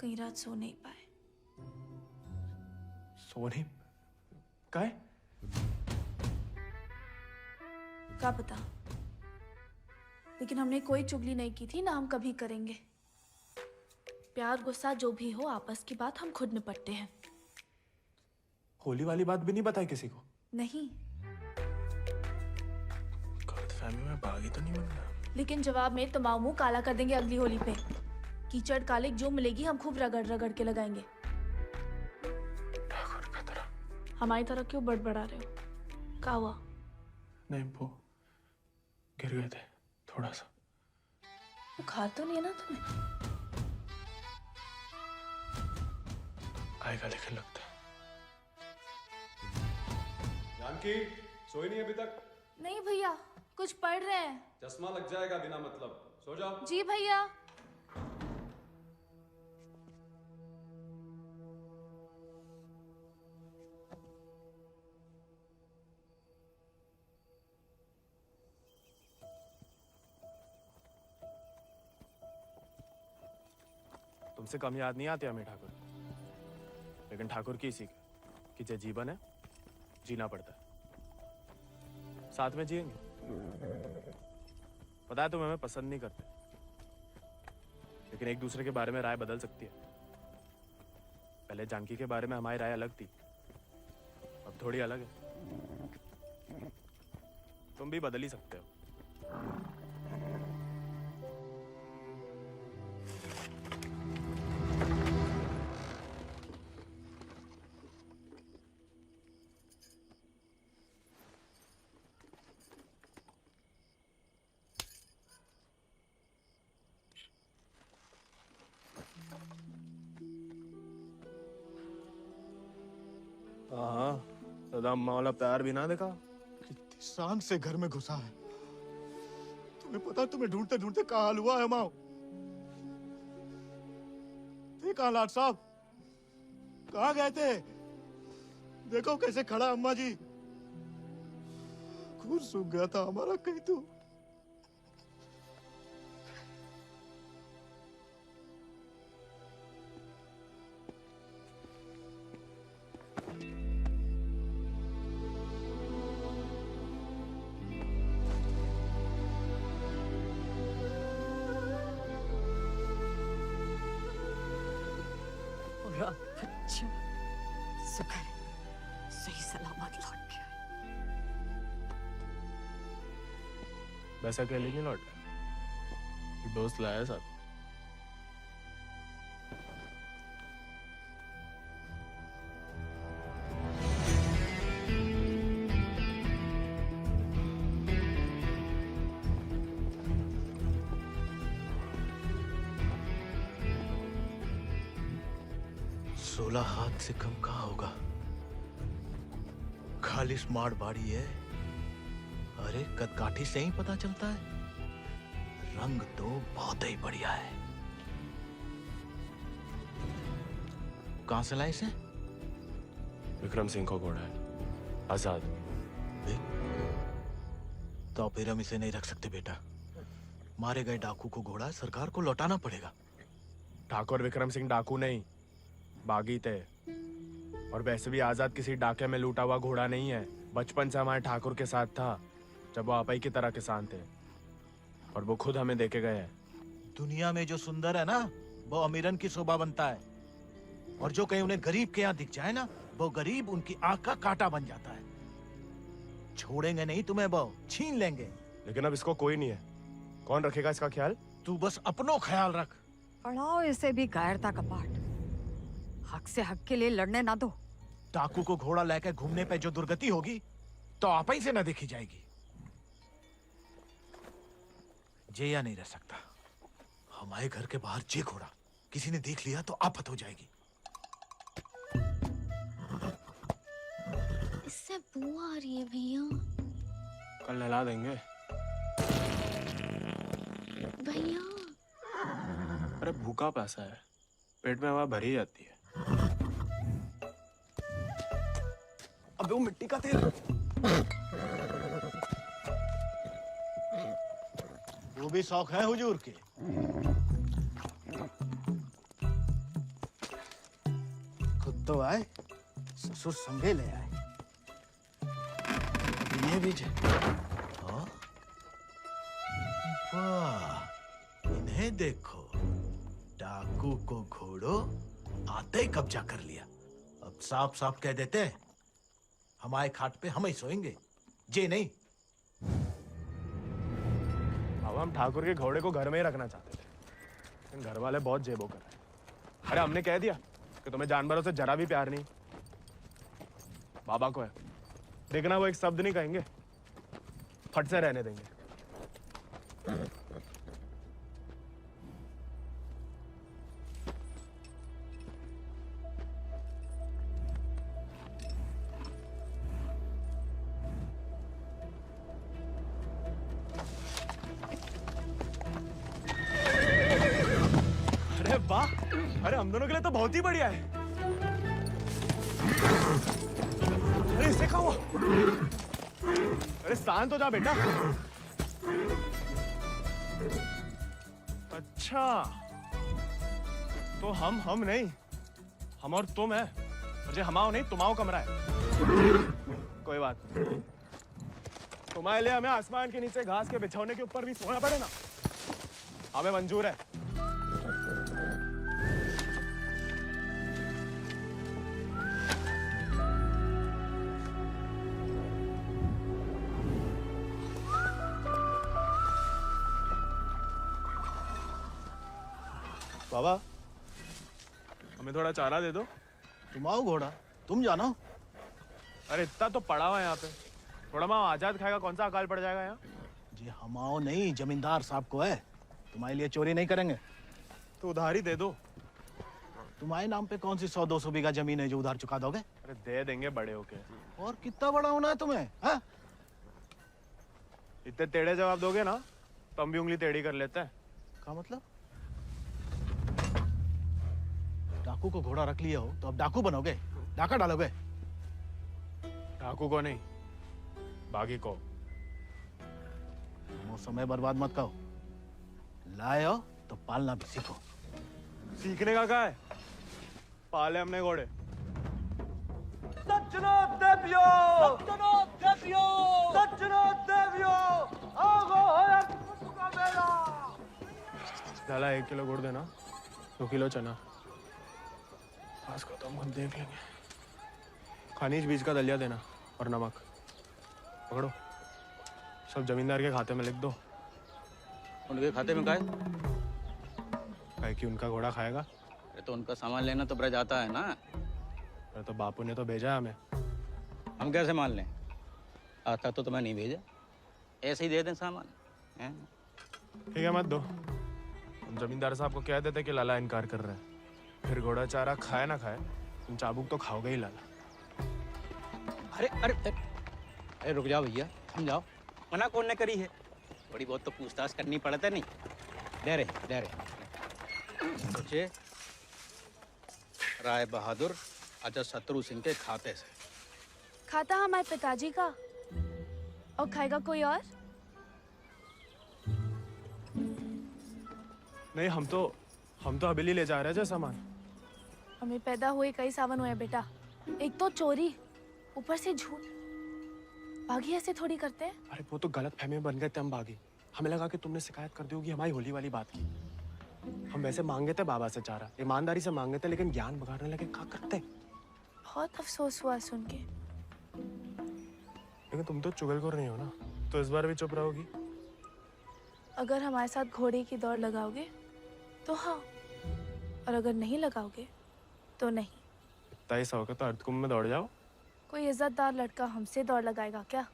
कई रात सो नहीं पाए। सो नहीं? काय? क्या पता, लेकिन हमने कोई चुगली नहीं की थी, ना हम कभी करेंगे। प्यार गुस्सा जो भी हो, आपस की बात हम खुद निपटते हैं। होली वाली बात भी नहीं बताई किसी को? नहीं। गलतफहमी में बागी तो नहीं बन गया? लेकिन जवाब में तुम्हारा मुंह काला कर देंगे अगली होली पे। कीचड़ कालिक जो मिलेगी हम खूब रगड़ रगड़ के लगाएंगे। हमारी तरह क्यों बड़बड़ा रहे हो? क्या हुआ? नहीं, वो गिर गए थे थोड़ा सा। बुखार तो नहीं है ना तुम्हें? आएगा लेकिन लगता है। जानकी सोई नहीं अभी तक? नहीं भैया, कुछ पढ़ रहे हैं। चश्मा लग जाएगा बिना मतलब, सो जाओ। जी भैया। तुमसे कम याद नहीं आती हमें ठाकुर, लेकिन ठाकुर की सीख कि जो जीवन है जीना पड़ता है, साथ में जिएंगे। पता है तुम हमें पसंद नहीं करते, लेकिन एक दूसरे के बारे में राय बदल सकती है। पहले जानकी के बारे में हमारी राय अलग थी, अब थोड़ी अलग है। तुम भी बदल ही सकते हो। हाँ, दादा अम्मा वाला प्यार भी ना देखा। कितनी शान से घर में घुसा है। तुम्हें पता, तुम्हें ढूंढते ढूंढते कहाँ हाल हुआ है माओ। देखा लाट साहब, कहाँ गए थे? देखो कैसे खड़ा अम्मा जी। खून सूख गया था हमारा कहीं तो। बच्चा शुक्र है सही सलामत लौट गया। वैसा अकेले नहीं लौट गया, दोस्त लाया साथ। हाथ से कम कहाँ होगा? खाली स्मार्ट बाड़ी है। अरे कदकाठी से ही पता चलता है, रंग तो बहुत ही बढ़िया है। कहां से लाए इसे? विक्रम सिंह को घोड़ा है, आजाद। तो फिर हम इसे नहीं रख सकते बेटा। मारे गए डाकू को घोड़ा सरकार को लौटाना पड़ेगा। ठाकुर विक्रम सिंह डाकू नहीं, बागी थे। और वैसे भी आजाद किसी डाके में लूटा हुआ घोड़ा नहीं है। बचपन से हमारे ठाकुर के साथ था, जब वो आप ही की तरह किसान थे, और वो खुद हमें देके गए हैं। दुनिया में जो सुंदर है ना, वो अमीरन की शोभा बनता है, और जो कहीं उन्हें गरीब के यहाँ दिख जाए ना, वो गरीब उनकी आंख का कांटा बन जाता है। छोड़ेंगे नहीं तुम्हें, वो छीन लेंगे। लेकिन अब इसको कोई नहीं है, कौन रखेगा इसका ख्याल? तू बस अपनो ख्याल रख। पढ़ाओ इसे भी कायरता का पाठ। हक से हक के लिए लड़ने ना दो। डाकू को घोड़ा लेकर घूमने पे जो दुर्गति होगी, तो आप ही से न देखी जाएगी। जेया नहीं रह सकता। हमारे घर के बाहर जे घोड़ा किसी ने देख लिया तो आफत हो जाएगी। इससे बू आ रही है भैया। कल नहला देंगे भैया। अरे भूखा प्यासा है, पेट में हवा भरी जाती है। अबे वो मिट्टी का तेल। वो भी शौक है हुजूर के। खुद तो आए, ससुर संगे ले आए। ये भी वाह, इन्हें देखो, डाकू को घोड़ो आते ही कब्जा कर लिया। अब साफ साफ कह देते हैं, हमारे खाट पे हम ही सोएंगे, जे नहीं। अब हम ठाकुर के घोड़े को घर में ही रखना चाहते थे, लेकिन घर वाले बहुत जेबो कर रहे हैं। अरे हमने कह दिया कि तुम्हें जानवरों से जरा भी प्यार नहीं। बाबा को है, देखना वो एक शब्द नहीं कहेंगे, फट से रहने देंगे। अरे वाह, अरे हम दोनों के लिए तो बहुत ही बढ़िया है। अरे इससे क्या हुआ? अरे शांत हो जा बेटा। अच्छा, तो हम नहीं, हम और तुम है। मुझे हमाओ नहीं तुम्हाओ कमरा है। कोई बात नहीं। तुम्हारे लिए हमें आसमान के नीचे घास के बिछौने के ऊपर भी सोना पड़े ना, हमें मंजूर है। बाबा, हमें थोड़ा चारा दे दो। तुम आओ घोड़ा, तुम जानो। अरे इतना तो पड़ा हुआ है यहाँ पे, थोड़ा माँ आजाद खाएगा, कौन सा अकाल पड़ जाएगा यहाँ? जी हम आओ नहीं, जमींदार साहब को है, तुम्हारे लिए चोरी नहीं करेंगे। तो उधार ही दे दो। तुम्हारे नाम पे कौन सी 100-200 बीघा जमीन है जो उधार चुका दोगे? अरे दे देंगे बड़े होके। और कितना बड़ा होना है तुम्हें? हाँ? इतने टेढ़े जवाब दोगे ना तो हम भी उंगली टेढ़ी कर लेते हैं। क्या मतलब? डाकू को घोड़ा रख लिया हो तो अब डाकू बनोगे, डाका डालोगे? डाकू को नहीं, बागी को। वो समय बर्बाद मत करो, लाए हो तो पालना भी सीखो। सीखने का क्या है, पाले हमने घोड़े। सज्जनों देवियों, सज्जनों देवियों, सज्जनों देवियों, आओ होया का मेला। डाला 1 किलो गुड़ देना, 2 किलो चना। आज को तो हम खुद देख लेंगे। खनिज बीज का दलिया देना और नमक। पकड़ो, सब जमींदार के खाते में लिख दो। उनके खाते में काय? काहे कि उनका घोड़ा खाएगा। अरे तो उनका सामान लेना तो ब्रज आता है ना। अरे तो बापू ने तो भेजा है हमें। हम कैसे मान लें? आता तो तुम्हें नहीं भेजा, ऐसे ही दे दें सामान। ठीक है, मत दो। हम जमींदार साहब को कह देते कि लाला इनकार कर रहे हैं, फिर घोड़ा चारा खाए ना खाए, तुम चाबुक तो खाओगे ही लाला। अरे अरे अरे रुक जाओ भैया, समझाओ। मना कौन ने करी है? थोड़ी बहुत तो पूछताछ करनी पड़ता नहीं। दे रहे सोचे राय बहादुर अजय शत्रु सिंह के खाते से। खाता हमारे पिताजी का, और खाएगा कोई और? नहीं, हम तो हवेली ले जा रहे हैं सामान। हमें पैदा हुए कई सावन हुए बेटा, एक तो चोरी, ऊपर से झूठ। बागी ऐसे थोड़ी करते हैं। अरे वो तो गलत फहमी में बन गए थे हम बागी। हमें लगा कि तुमने शिकायत कर दी होगी हमारी होली वाली बात की। हम वैसे मांगे थे बाबा से चारा, ईमानदारी से मांगे थे, लेकिन ज्ञान बगाड़ने लगे। क्या करते? बहुत अफसोस हुआ सुन के। लेकिन तुम तो चुगलखोर नहीं हो ना, तो इस बार भी चुप रहोगी? अगर हमारे साथ घोड़े की दौड़ लगाओगे तो हाँ, और अगर नहीं लगाओगे तो नहीं। इतना ही शौक है तो अर्धकुंभ में दौड़ जाओ। कोई इज्जतदार लड़का हमसे दौड़ लगाएगा क्या?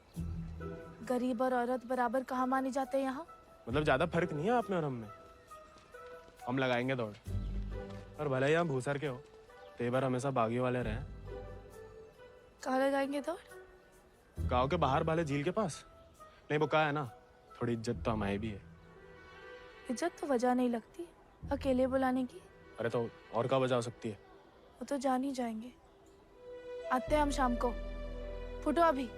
गरीब और औरत बराबर कहाँ माने जाते हैं यहाँ? मतलब ज्यादा फर्क नहीं है आप में और हम में। हम लगाएंगे दौड़, और भले ही हम भूसर के हो, तो बार हमेशा बागी वाले रहे। कहाँ लगाएंगे दौड़? गांव के बाहर वाले झील के पास। नहीं वो कहा है ना, थोड़ी इज्जत तो हमारी भी है। इज्जत तो वजह नहीं लगती अकेले बुलाने की। अरे तो और क्या वजह हो सकती है? वो तो जान ही जाएंगे। आते हैं हम शाम को, फुटो अभी।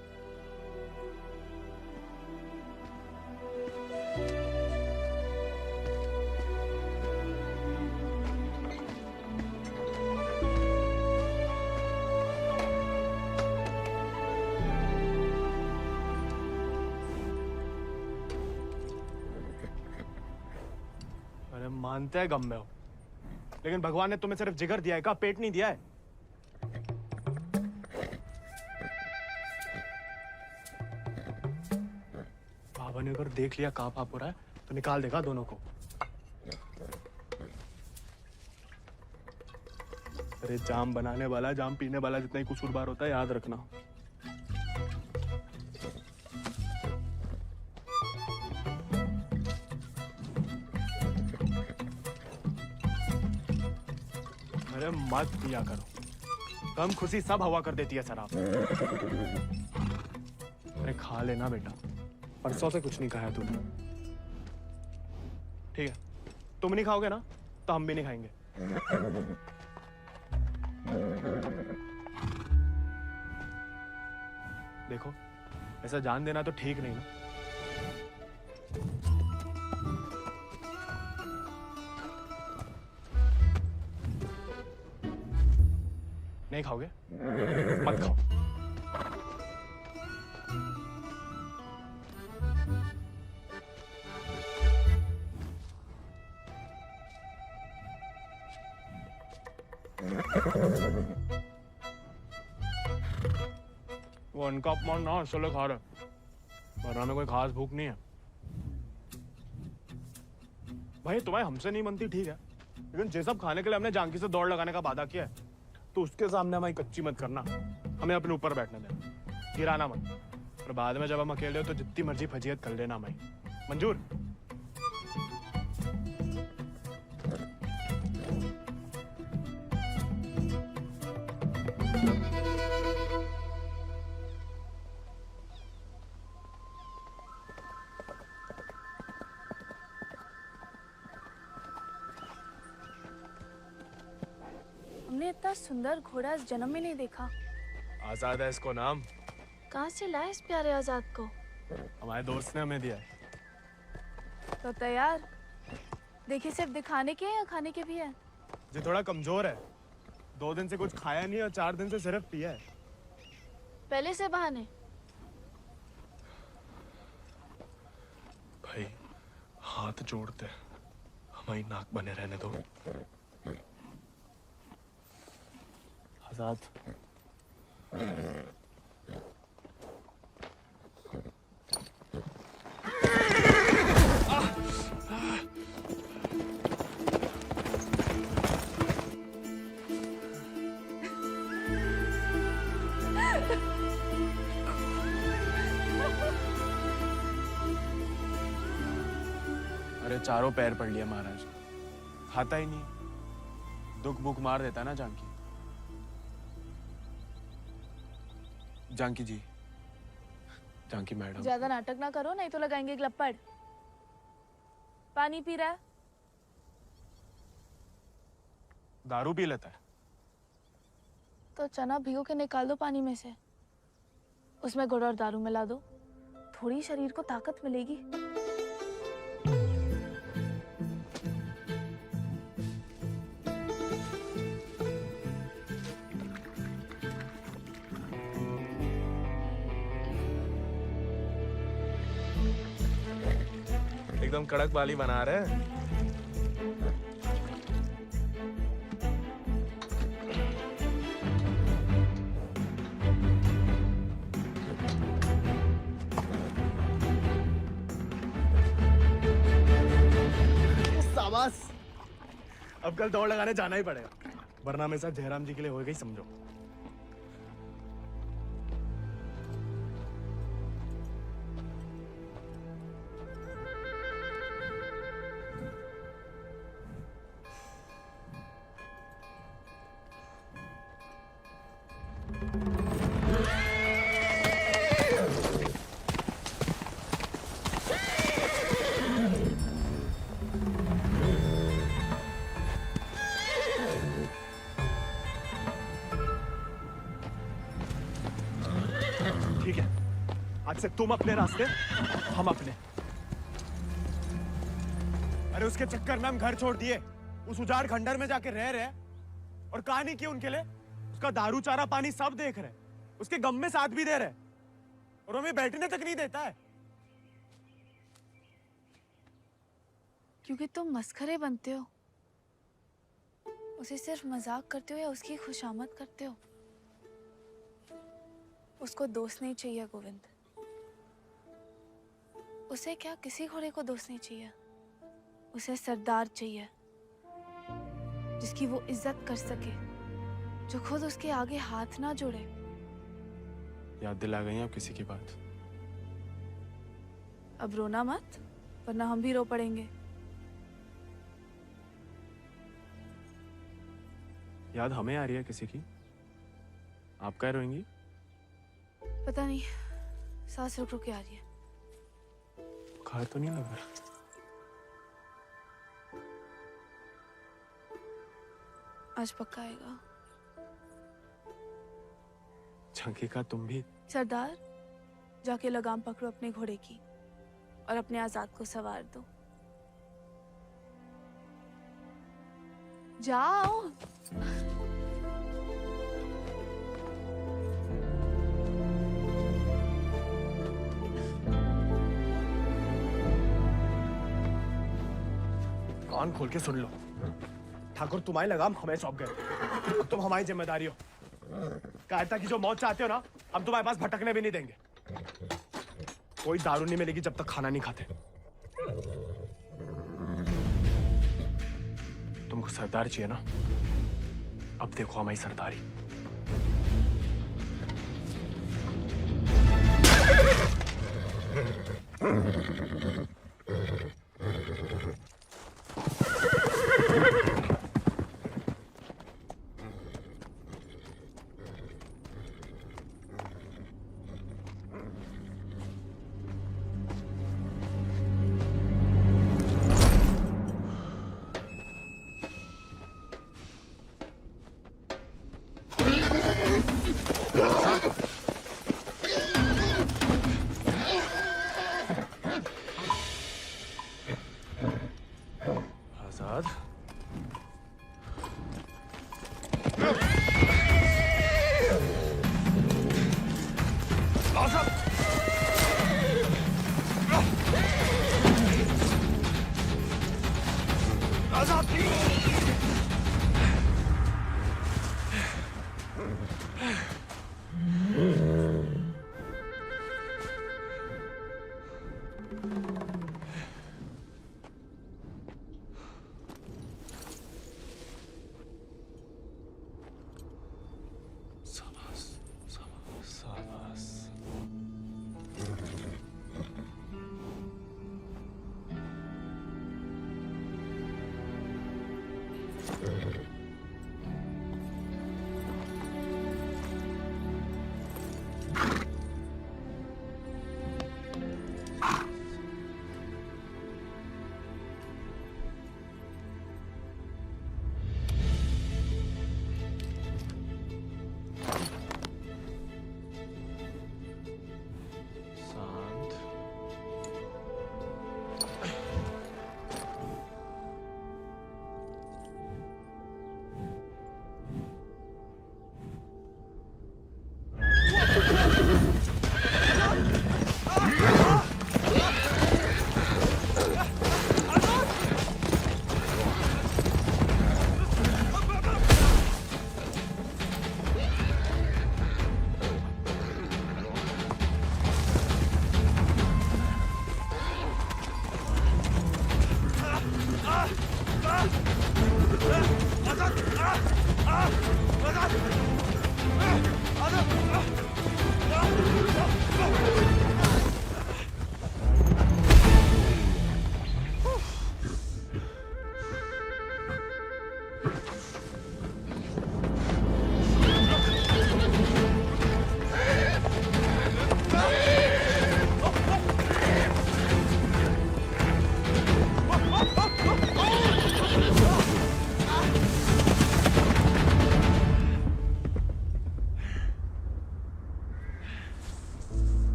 अरे मानते हैं गम में हो, लेकिन भगवान ने तुम्हें सिर्फ जिगर दिया है, का पेट नहीं दिया है। बाबा ने अगर देख लिया कहाँ पाप हो रहा है तो निकाल देगा दोनों को। अरे जाम बनाने वाला, जाम पीने वाला जितना ही कसूरवार होता है, याद रखना। अरे मत पिया करो, कम खुशी सब हवा कर देती है शराब। अरे खा लेना बेटा, परसों से कुछ नहीं खाया तूने। ठीक है, तुम नहीं खाओगे ना तो हम भी नहीं खाएंगे। देखो, ऐसा जान देना तो ठीक नहीं ना। नहीं खाओगे? मत खाओ। वो उनका अपमान ना इसलिए खा रहे, वरना में कोई खास भूख नहीं है। भाई तुम्हें हमसे नहीं बनती ठीक है, लेकिन ये सब खाने के लिए हमने जानकी से दौड़ लगाने का वादा किया है, तो उसके सामने हमारी कच्ची मत करना, हमें अपने ऊपर बैठने देना, गिराना मत। और बाद में जब हम अकेले हो तो जितनी मर्जी फजीयत कर लेना हमारी। मंजूर? हमने इतना सुंदर घोड़ा इस जन्म में नहीं देखा। आजाद है इसको नाम। कहाँ से लाए इस प्यारे आजाद को? हमारे दोस्त ने हमें दिया है। तो तैयार? देखिए सिर्फ दिखाने के या खाने के भी है? जी थोड़ा कमजोर है, 2 दिन से कुछ खाया नहीं और 4 दिन से सिर्फ पिया है। पहले से बहाने। भाई हाथ जोड़ते, हमारी नाक बने रहने दो। आजाद, अरे चारों पैर पड़ लिया महाराज, खाता ही नहीं, दुख भूख मार देता ना जानकी। जानकी जी, जानकी मैडम। ज्यादा नाटक ना करो नहीं तो लगाएंगे ग्लप्पड़। पानी पी रहा है? दारू पी लेता है। तो चना भिगो के निकाल दो पानी में से, उसमें गुड़ और दारू मिला दो, थोड़ी शरीर को ताकत मिलेगी। एकदम कड़क वाली बना रहे हैं। शाबाश, अब कल दौड़ लगाने जाना ही पड़ेगा, वरना मेरे साथ जयराम जी के लिए हो गई समझो। ठीक है, आज से तुम अपने रास्ते, हम अपने। अरे उसके चक्कर में हम घर छोड़ दिए, उस उजाड़ खंडर में जाके रह रहे, और कहानी की उनके लिए उसका दारू चारा पानी सब देख रहे, उसके गम में साथ भी दे रहे, और हमें बैठने तक नहीं देता है। क्योंकि तुम मस्खरे बनते हो, उसे सिर्फ मजाक करते हो या उसकी खुशामद करते हो। उसको दोस्त नहीं चाहिए गोविंद, उसे क्या किसी घोड़े को दोस्त नहीं चाहिए, उसे सरदार चाहिए जिसकी वो इज्जत कर सके, जो खुद उसके आगे हाथ ना जोड़े। याद दिला गई आप किसी की बात। अब रोना मत, वरना हम भी रो पड़ेंगे। याद हमें आ रही है किसी की? आप क्या रोएंगी? पता नहीं, सांस रुक रुक के आ रही है। बुखार तो नहीं लग रहा? आज पक्का आएगा। झंकी का तुम भी? सरदार, जाके लगाम पकड़ो अपने घोड़े की और अपने आजाद को सवार दो। जाओ। कान खोल के सुन लो, ठाकुर तुम्हारी लगाम हमें सौंप गए। अब तुम हमारी जिम्मेदारी हो। कायरता की जो मौत चाहते हो ना, हम तुम्हारे पास भटकने भी नहीं देंगे। कोई दारू नहीं मिलेगी जब तक खाना नहीं खाते। तुमको सरदार चाहिए ना? अब देखो हमारी सरदारी। आजाद,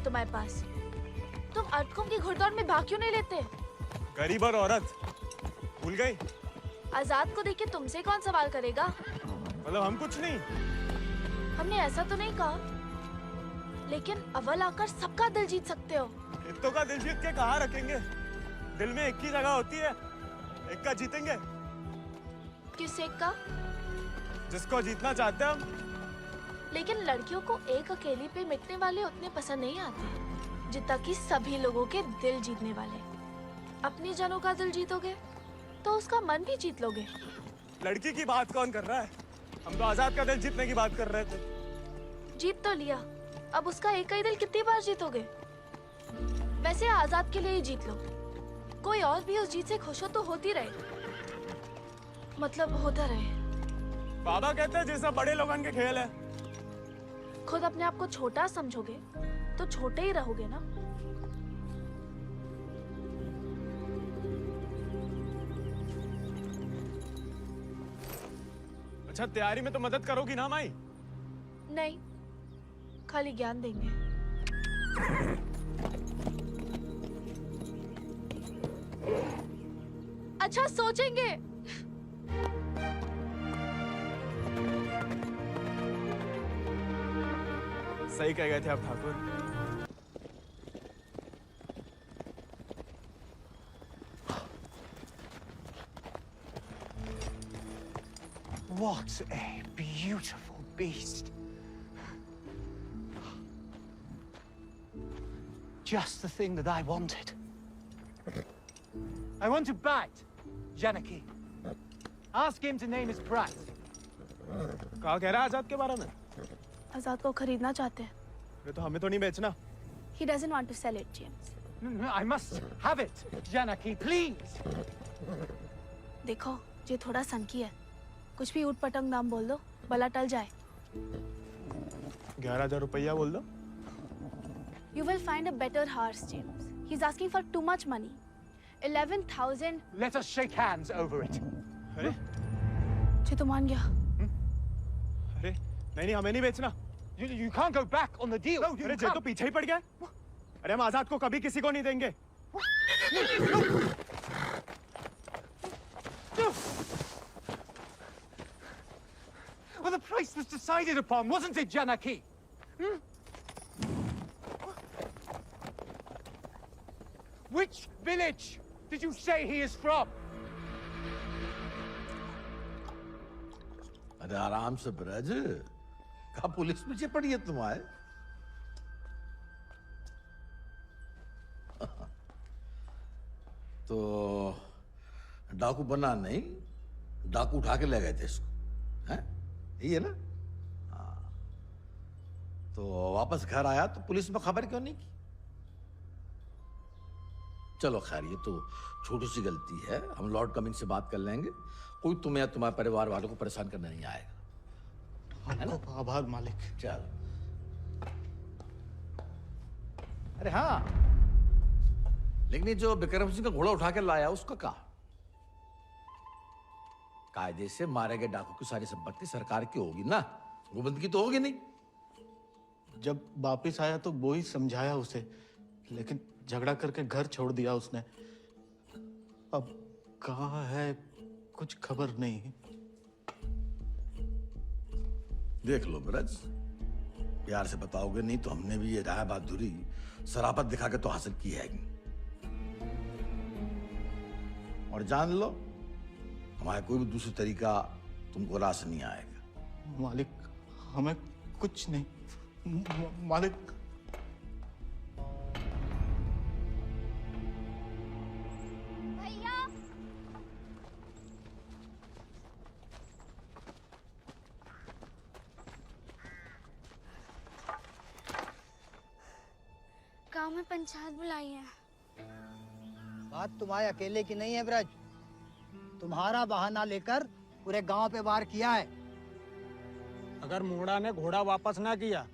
तुम्हारे पास? तुम अर्थकुम की घुड़दौड़ में भाग क्यों नहीं लेते? गरीब और औरत भूल गई? आजाद को देख के तुमसे कौन सवाल करेगा? मतलब हम कुछ नहीं? हमने ऐसा तो नहीं कहा, लेकिन अव्वल आकर सबका दिल जीत सकते हो। इत्तों का दिल जीत के कहाँ रखेंगे? दिल में एक ही जगह होती है, एक का जीतेंगे। किस एक का? जिसको जीतना चाहते हैं हम। लेकिन लड़कियों को एक अकेली पे मिटने वाले उतने पसंद नहीं आते जितना कि सभी लोगों के दिल जीतने वाले। अपनी जनों का दिल जीतोगे तो उसका मन भी जीत लोगे। लड़की की बात कौन कर रहा है? हम तो आजाद का दिल जीतने की बात कर रहे थे। जीत तो लिया, अब उसका एक ही दिल कितनी बार जीतोगे? वैसे आजाद के लिए ही जीत लो। कोई और भी उस जीत से खुश हो तो होती रहे, मतलब होता रहे। बाबा कहते हैं जैसा बड़े लोगों के खेल है। खुद अपने आप को छोटा समझोगे तो छोटे ही रहोगे ना। अच्छा, तैयारी में तो मदद करोगी ना माई? नहीं, खाली ज्ञान देंगे। अच्छा, सोचेंगे। सही कह गए थे आप Thakur. What a beautiful beast. Just the thing that I wanted. I want to bite Janaki. Ask him to name his price. कहा कह रहा है आजाद के बारे में? आजाद को खरीदना चाहते हैं। ये तो हमें तो नहीं बेचना। He doesn't want to sell it, James. No, I must have it, Janaki, please. देखो, ये थोड़ा सनकी है। कुछ भी ऊट पटंग नाम बोल दो, भला टल जाए। 11,000 रुपया बोल दो। You will find a better horse, James. He's asking for too much money. 11,000. Let us shake hands over it. अरे? जी तो मान गया। अरे नहीं, हमें नहीं बेचना। You can't go back on the deal. No, अरे जे तो पीछे ही पड़ गया। अरे हम आजाद को कभी किसी को नहीं देंगे। Well, the price was decided upon, wasn't it, Janaki? Which village did you say he is from? अरे आराम से ब्रज, कहा पुलिस पीछे पड़ी है तुम्हारे? तो डाकू बना नहीं, डाकू उठा के ले गए थे इसको, हैं? यही है ना? हाँ। तो वापस घर आया तो पुलिस में खबर क्यों नहीं की? चलो खैर, ये तो छोटी सी गलती है, हम लॉर्ड कमिंग से बात कर लेंगे। कोई तुम्हें या तुम्हारे परिवार वालों को परेशान करने नहीं आएगा, है ना? आभार मालिक। चल। अरे हाँ, लेकिन ये जो विक्रम सिंह का घोड़ा उठा के लाया उसका कहा? कायदे से मारे गए डाकू की सारी संपत्ति सरकार की होगी ना, गोविंद की तो होगी नहीं। जब वापिस आया तो वो ही समझाया उसे, लेकिन झगड़ा करके घर छोड़ दिया उसने। अब कहाँ है कुछ खबर नहीं। देख लो ब्रज, प्यार से बताओगे नहीं तो हमने भी ये राय बहादुरी शराफत दिखा के तो हासिल की है। और जान लो, हमारा कोई भी दूसरी तरीका तुमको रास नहीं आएगा। मालिक, हमें कुछ नहीं। मालिक, गांव में पंचायत बुलाई है। बात तुम्हारे अकेले की नहीं है ब्रज, तुम्हारा बहाना लेकर पूरे गांव पे वार किया है। अगर मुंगड़ा ने घोड़ा वापस ना किया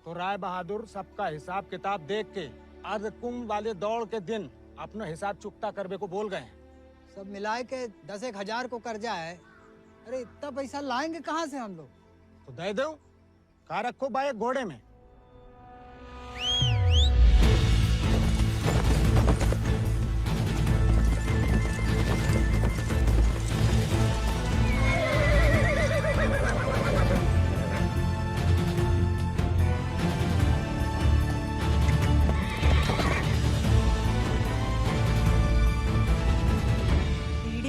तो राय बहादुर सबका हिसाब किताब देख के अर्ध कुंभ वाले दौड़ के दिन अपना हिसाब चुकता करने को बोल गए। सब मिलाए के 10,000 को कर्जा है। अरे इतना पैसा लाएंगे कहाँ से हम लोग? तो दे दो, कहा रखो बाइक घोड़े में।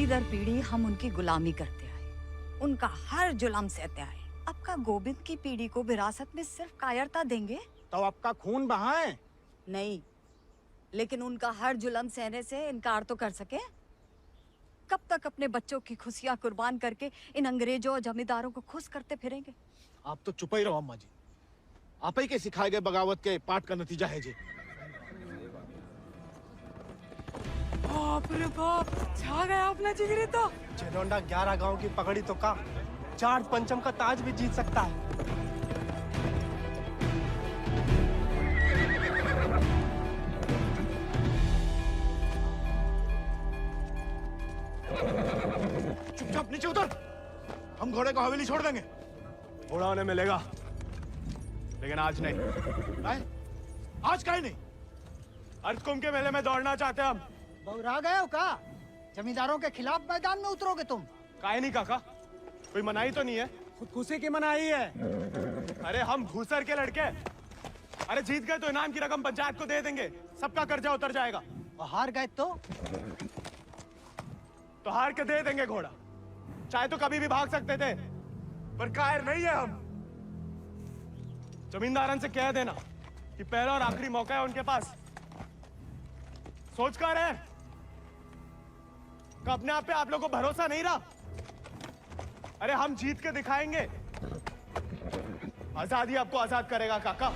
दर पीढ़ी हम उनकी गुलामी करते आए, उनका हर जुल्म सहते आए। अब का गोविंद की पीढ़ी को विरासत में सिर्फ कायरता देंगे तो आपका खून बहाएं? नहीं, लेकिन उनका हर जुल्म सहने से इनकार तो कर सके। कब तक अपने बच्चों की खुशियां कुर्बान करके इन अंग्रेजों और जमींदारों को खुश करते फिरेंगे? आप तो चुप ही रहो अम्मा जी। आप ही के सिखाए गए बगावत के पाठ का नतीजा है जी। बाप रे बाप, छा गया अपना जिगरी तो। चिरौंडा 11 गांव की पगड़ी तो का 4 पंचम का ताज भी जीत सकता है। चुपचाप नीचे उतर। हम घोड़े को हवेली छोड़ देंगे। घोड़ा उन्हें मिलेगा, लेकिन आज नहीं। आज काहे नहीं? अर्जकुंभ के मेले में दौड़ना चाहते हैं हम। बहुरा गए हो का? जमींदारों के खिलाफ मैदान में उतरोगे तुम? काहे नहीं काका, कोई मनाही तो नहीं है? खुदकुशी की मनाही है। अरे हम घूसर के लड़के, अरे जीत गए तो इनाम की रकम पंचायत को दे देंगे, सबका कर्जा उतर जाएगा। और हार गए तो हार के दे देंगे घोड़ा। चाहे तो कभी भी भाग सकते थे, पर कायर नहीं है हम। जमींदारन से कह देना कि पहला और आखिरी मौका है उनके पास। सोच कर है कि अपने आप पे आप लोगों को भरोसा नहीं रहा। अरे हम जीत के दिखाएंगे। आजादी आपको आजाद करेगा काका।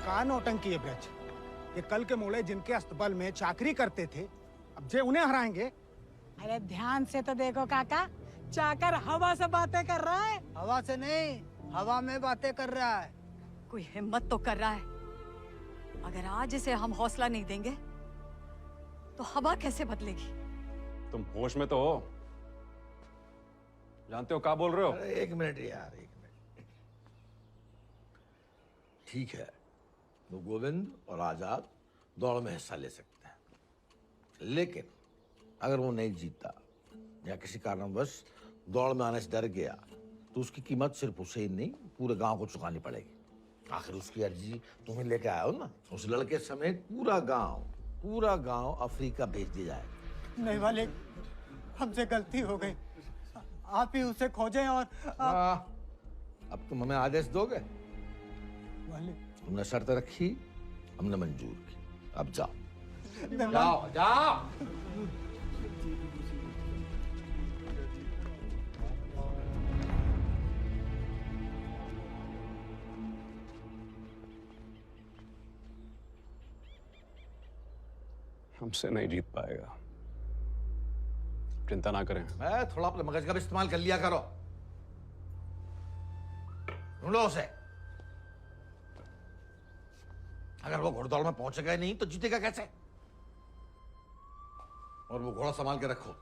का नौटंकी है ब्रज। ये कल के मोड़े जिनके अस्तबल में चाकरी करते थे, अब जे उन्हें हराएंगे। अरे ध्यान से तो देखो काका, चाकर हवा से बातें कर रहा है। हवा से नहीं, हवा में बातें कर रहा है। कोई हिम्मत तो कर रहा है। अगर आज इसे हम हौसला नहीं देंगे तो हवा कैसे बदलेगी? तुम होश में तो हो? जानते हो क्या बोल रहे हो? अरे एक मिनट यार, एक मिनट। ठीक है, तो गोविंद और आजाद दौड़ में हिस्सा ले सकते हैं, लेकिन अगर वो नहीं जीता या किसी कारणवश दौड़ में आने से डर गया तो उसकी कीमत सिर्फ उसे ही नहीं पूरे गांव को चुकानी पड़ेगी। आखिर उसकी अर्जी तुम्हें लेके आए हो ना। उस लड़के समेत पूरा गांव अफ्रीका भेज दिया जाएगा। नहीं वाले, हमसे गलती हो गई। आप ही उसे खोजें और अब तुम हमें आदेश दोगे? वाले तुमने शर्त रखी, हमने मंजूर की, अब जाओ। जाओ जाओ। हमसे नहीं जीत पाएगा, चिंता ना करें। मैं थोड़ा अपने मगज का भी इस्तेमाल कर लिया करो। ढूंढो उसे। अगर वो घोड़दौड़ में पहुंचेगा ही नहीं तो जीतेगा कैसे? और वो घोड़ा संभाल के रखो।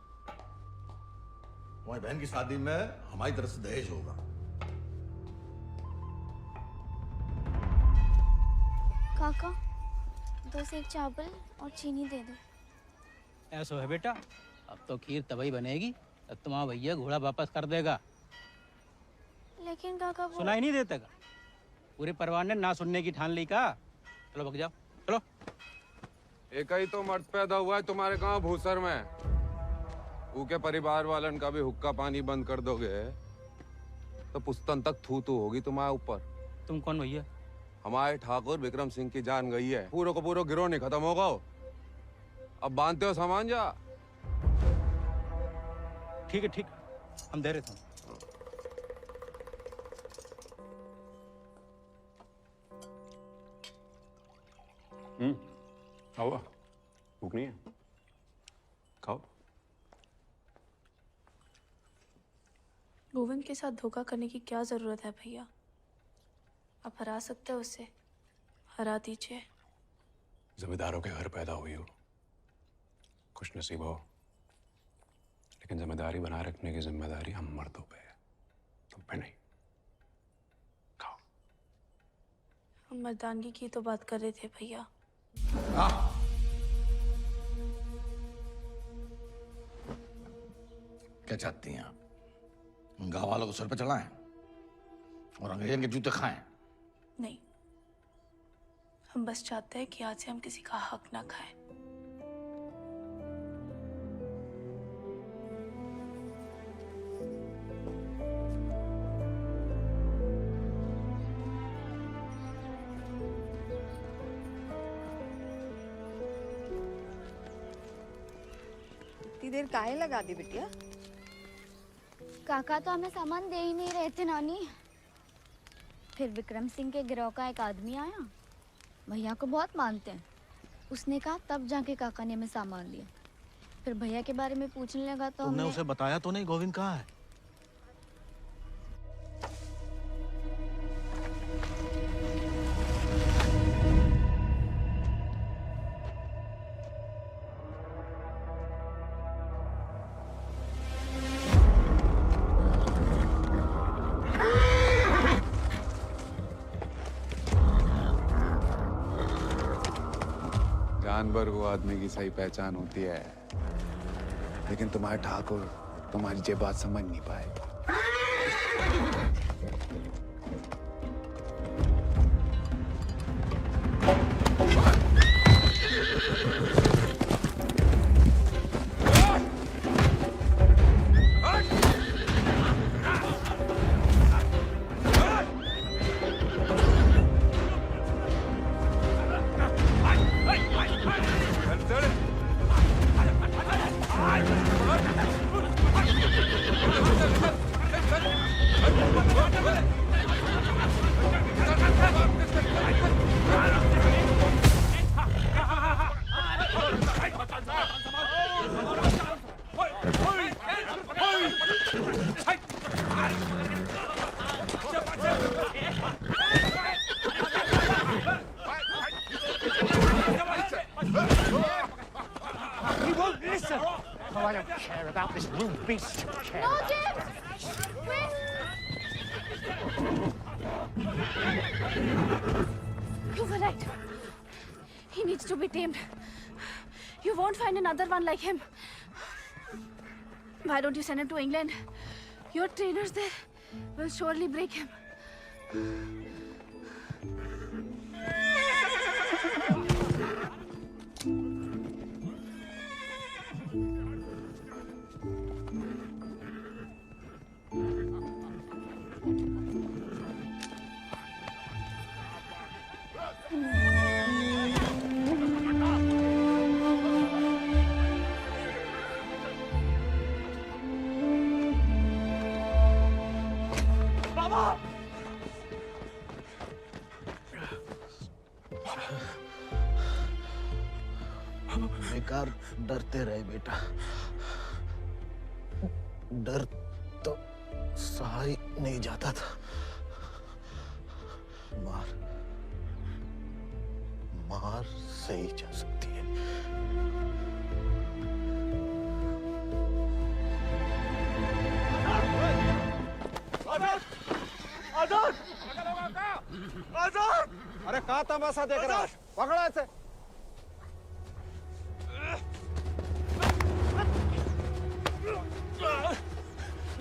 तुम्हारी बहन की शादी में हमारी तरफ से दहेज होगा। काका, 2 सेक चावल और चीनी दे दो। ऐसा है बेटा, अब तो खीर तभी बनेगी तब तुम्हारा भैया घोड़ा वापस कर देगा। लेकिन काका वो... सुनाई नहीं देता का? पूरे परिवार ने ना सुनने की ठान ली का। चलो भग जाओ, चलो। एक ही तो मर्द पैदा हुआ है तुम्हारे गांव भूसर में। ऊके परिवार वालन का भी हुक्का पानी बंद कर दोगे तो पुस्तन तक थू थू होगी तुम्हारे ऊपर। तुम कौन भैया? हमारे ठाकुर विक्रम सिंह की जान गई है, पूरे को पूरा गिरोह नहीं खत्म होगा। अब बांधते हो सामान जा। ठीक है, ठीक, हम दे रहे थे। खाओ, भूख नहीं है? खाओ। गोविंद के साथ धोखा करने की क्या जरूरत है भैया? आप हरा सकते हो उसे, हरा दीजिए। जिम्मेदारों के घर पैदा हुई हो, खुश नसीब हो, लेकिन जिम्मेदारी बनाए रखने की जिम्मेदारी हम मर्दों पे है, तुम पे नहीं। खाओ। हम मर्दानगी की तो बात कर रहे थे भैया। क्या चाहती हैं आप? गांव वालों को सर पे चढ़ाएं और अंग्रेजों के जूते खाएं। नहीं, हम बस चाहते हैं कि आज से हम किसी का हक ना खाएं। इतनी देर काहे लगा दी बिटिया? काका तो हमें सामान दे ही नहीं रहे थे नानी। फिर विक्रम सिंह के गिरोह का एक आदमी आया, भैया को बहुत मानते हैं। उसने कहा तब जाके काका ने हमें सामान दिया। फिर भैया के बारे में पूछने लगा तो तुमने हमने उसे बताया तो नहीं गोविंद कहाँ है? जानवर को आदमी की सही पहचान होती है, लेकिन तुम्हारे ठाकुर तुम्हारी ये बात समझ नहीं पाए। He won't listen! Oh, I don't care about this rude beast. No, James! Wait! You were right. He needs to be tamed. You won't find another one like him. Why don't you send him to England? Your trainers there will surely break him. बेकार डरते रहे बेटा, डर तो सहा ही नहीं जाता था। मार मार सही जा सकती है। आजाद! आजाद! आजाद! अरे कहाँ तमाशा देख रहा है? पकड़ो इसे।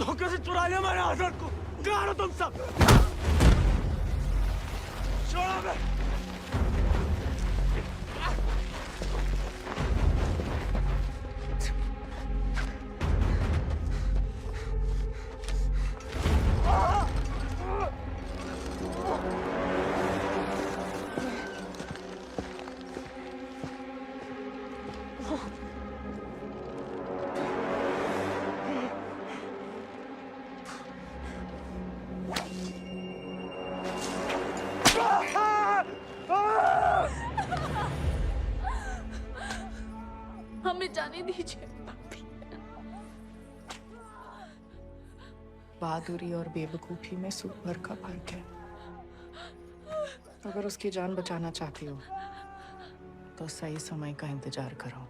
धोखे से चुरा लिया मैंने आजाद को। कहाँ हो तुम सब? छोड़ो बे। हमें जाने दीजिए। बहादुरी और बेवकूफी में सूप भर का फर्क है। अगर उसकी जान बचाना चाहती हो तो सही समय का इंतजार करो।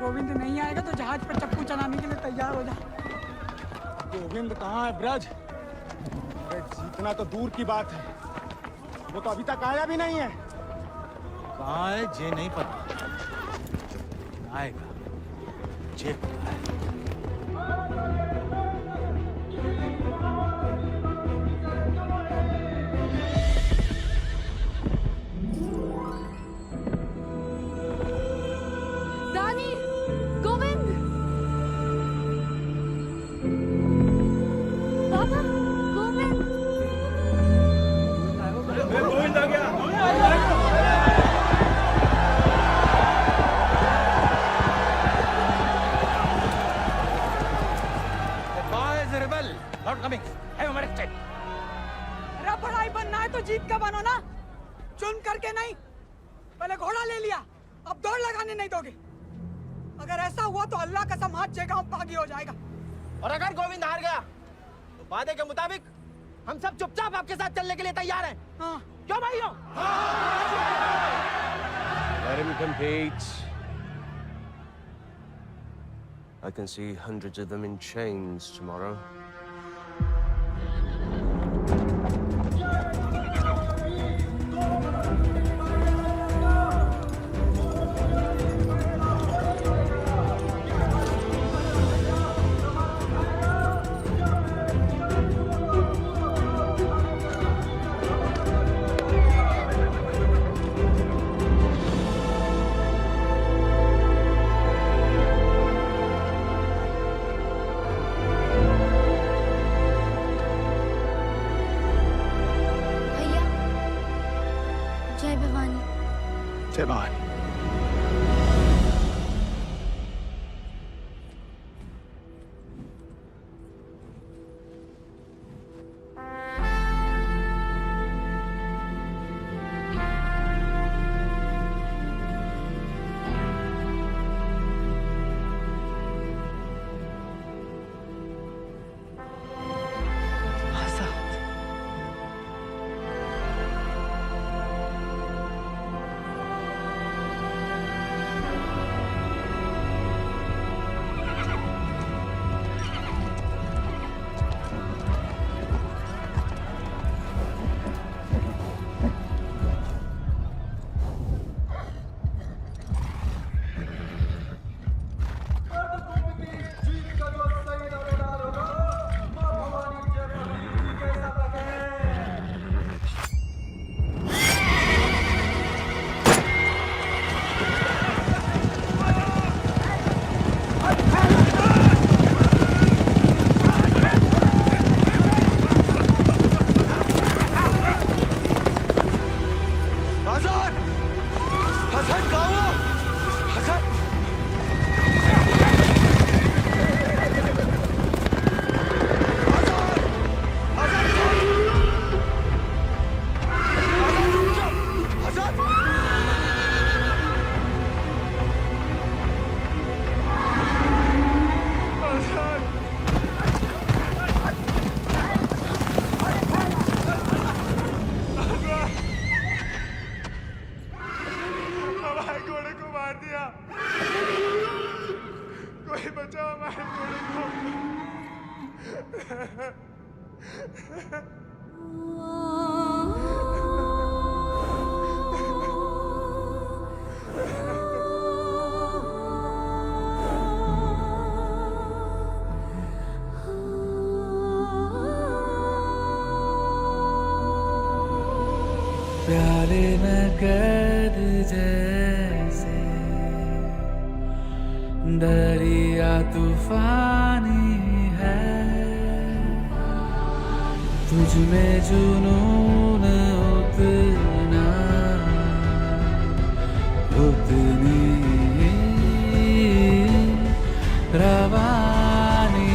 गोविंद नहीं आएगा तो जहाज पर चप्पू चलाने के लिए तैयार हो जा। गोविंद कहाँ है ब्रज? अरे जीतना तो दूर की बात है, वो तो अभी तक आया भी नहीं है। कहाँ है जे नहीं पता, आएगा जे पता है। रानी, गोविंद, पापा, गोविंद। गोविंद आ गया। अरे पढ़ाई बनना है तो जीत का बनो ना, चुन करके नहीं। पहले घोड़ा ले लिया, अब दौड़ लगाने नहीं दोगे। अगर ऐसा हुआ तो अल्लाह कसम हाथ जगह बागी हो जाएगा। और अगर गोविंद हार गया तो वादे के मुताबिक हम सब चुपचाप आपके साथ चलने के लिए तैयार हैं। हाँ। क्यों भाइयों? Let him compete. I can see hundreds of them in chains tomorrow. जय भवानी। जय भवानी। प्याले में कैद जैसे दरिया तूफानी है, तुझ में जुनून उतना उतनी रवानी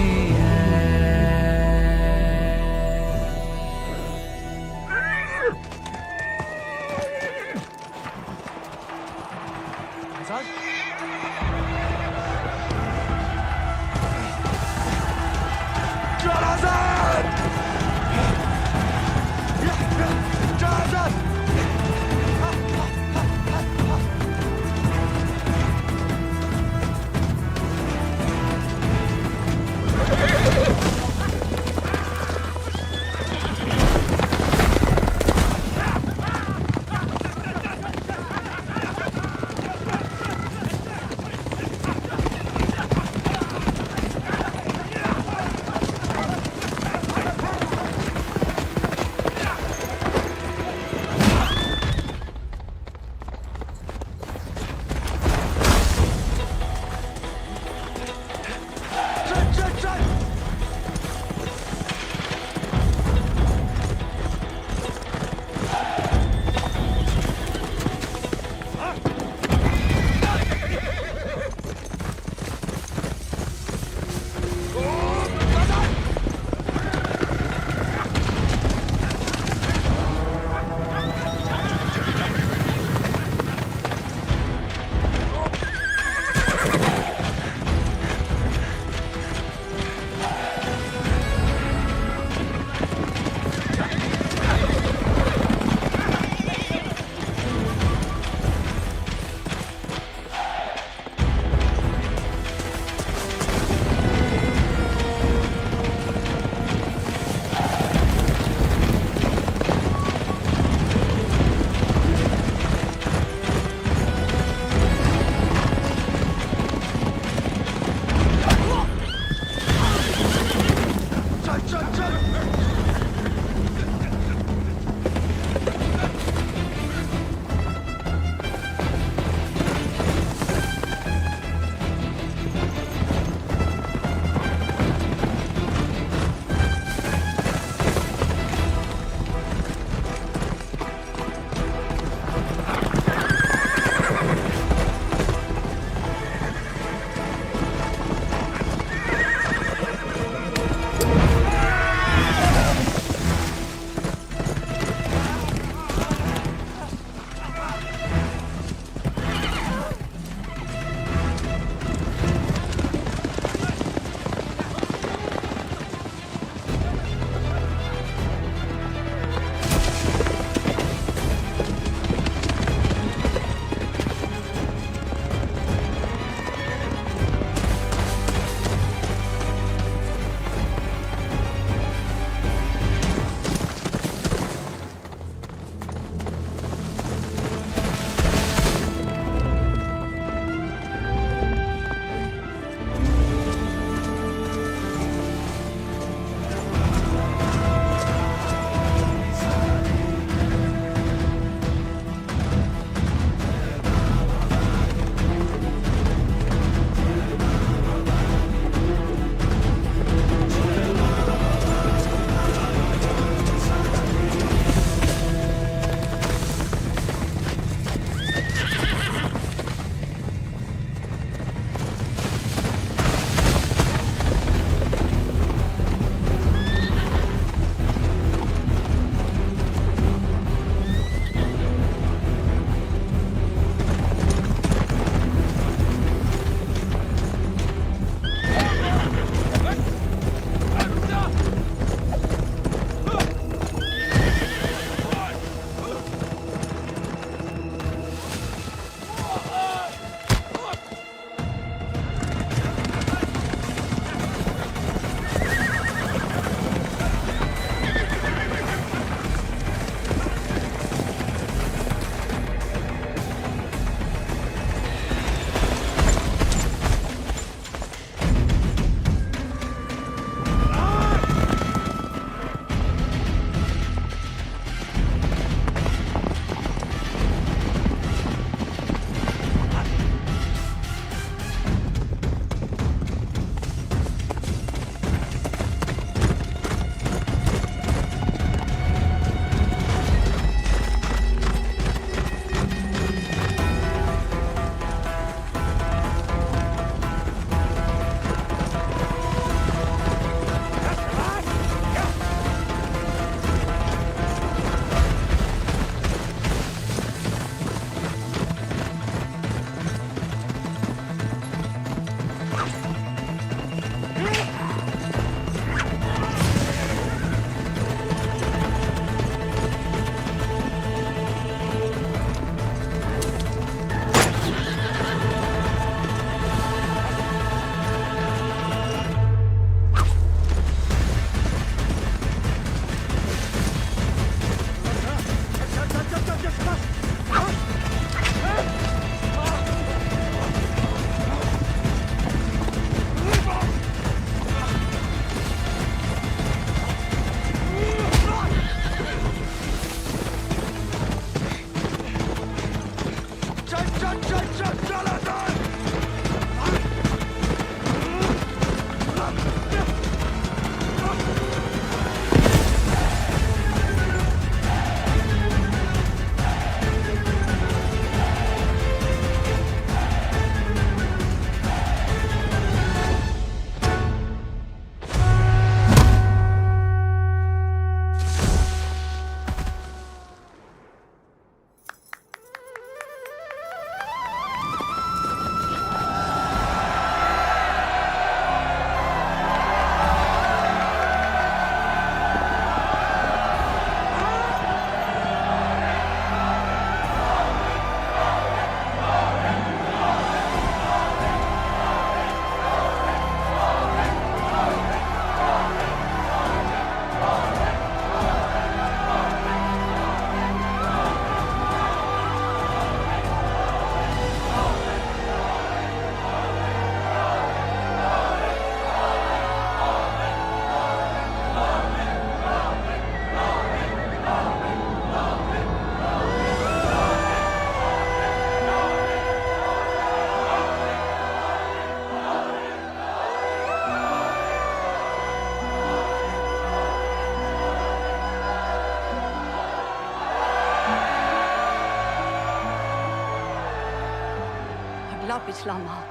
पिछला माह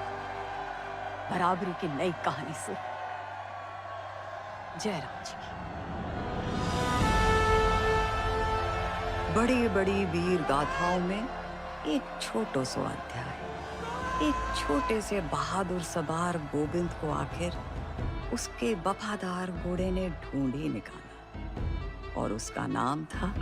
बराबरी की नई कहानी से जयराम जी की। बड़ी बड़ी वीर गाथाओं में एक छोटो सो अध्याय, एक छोटे से बहादुर सवार गोविंद को आखिर उसके वफादार घोड़े ने ढूंढ ही निकाला और उसका नाम था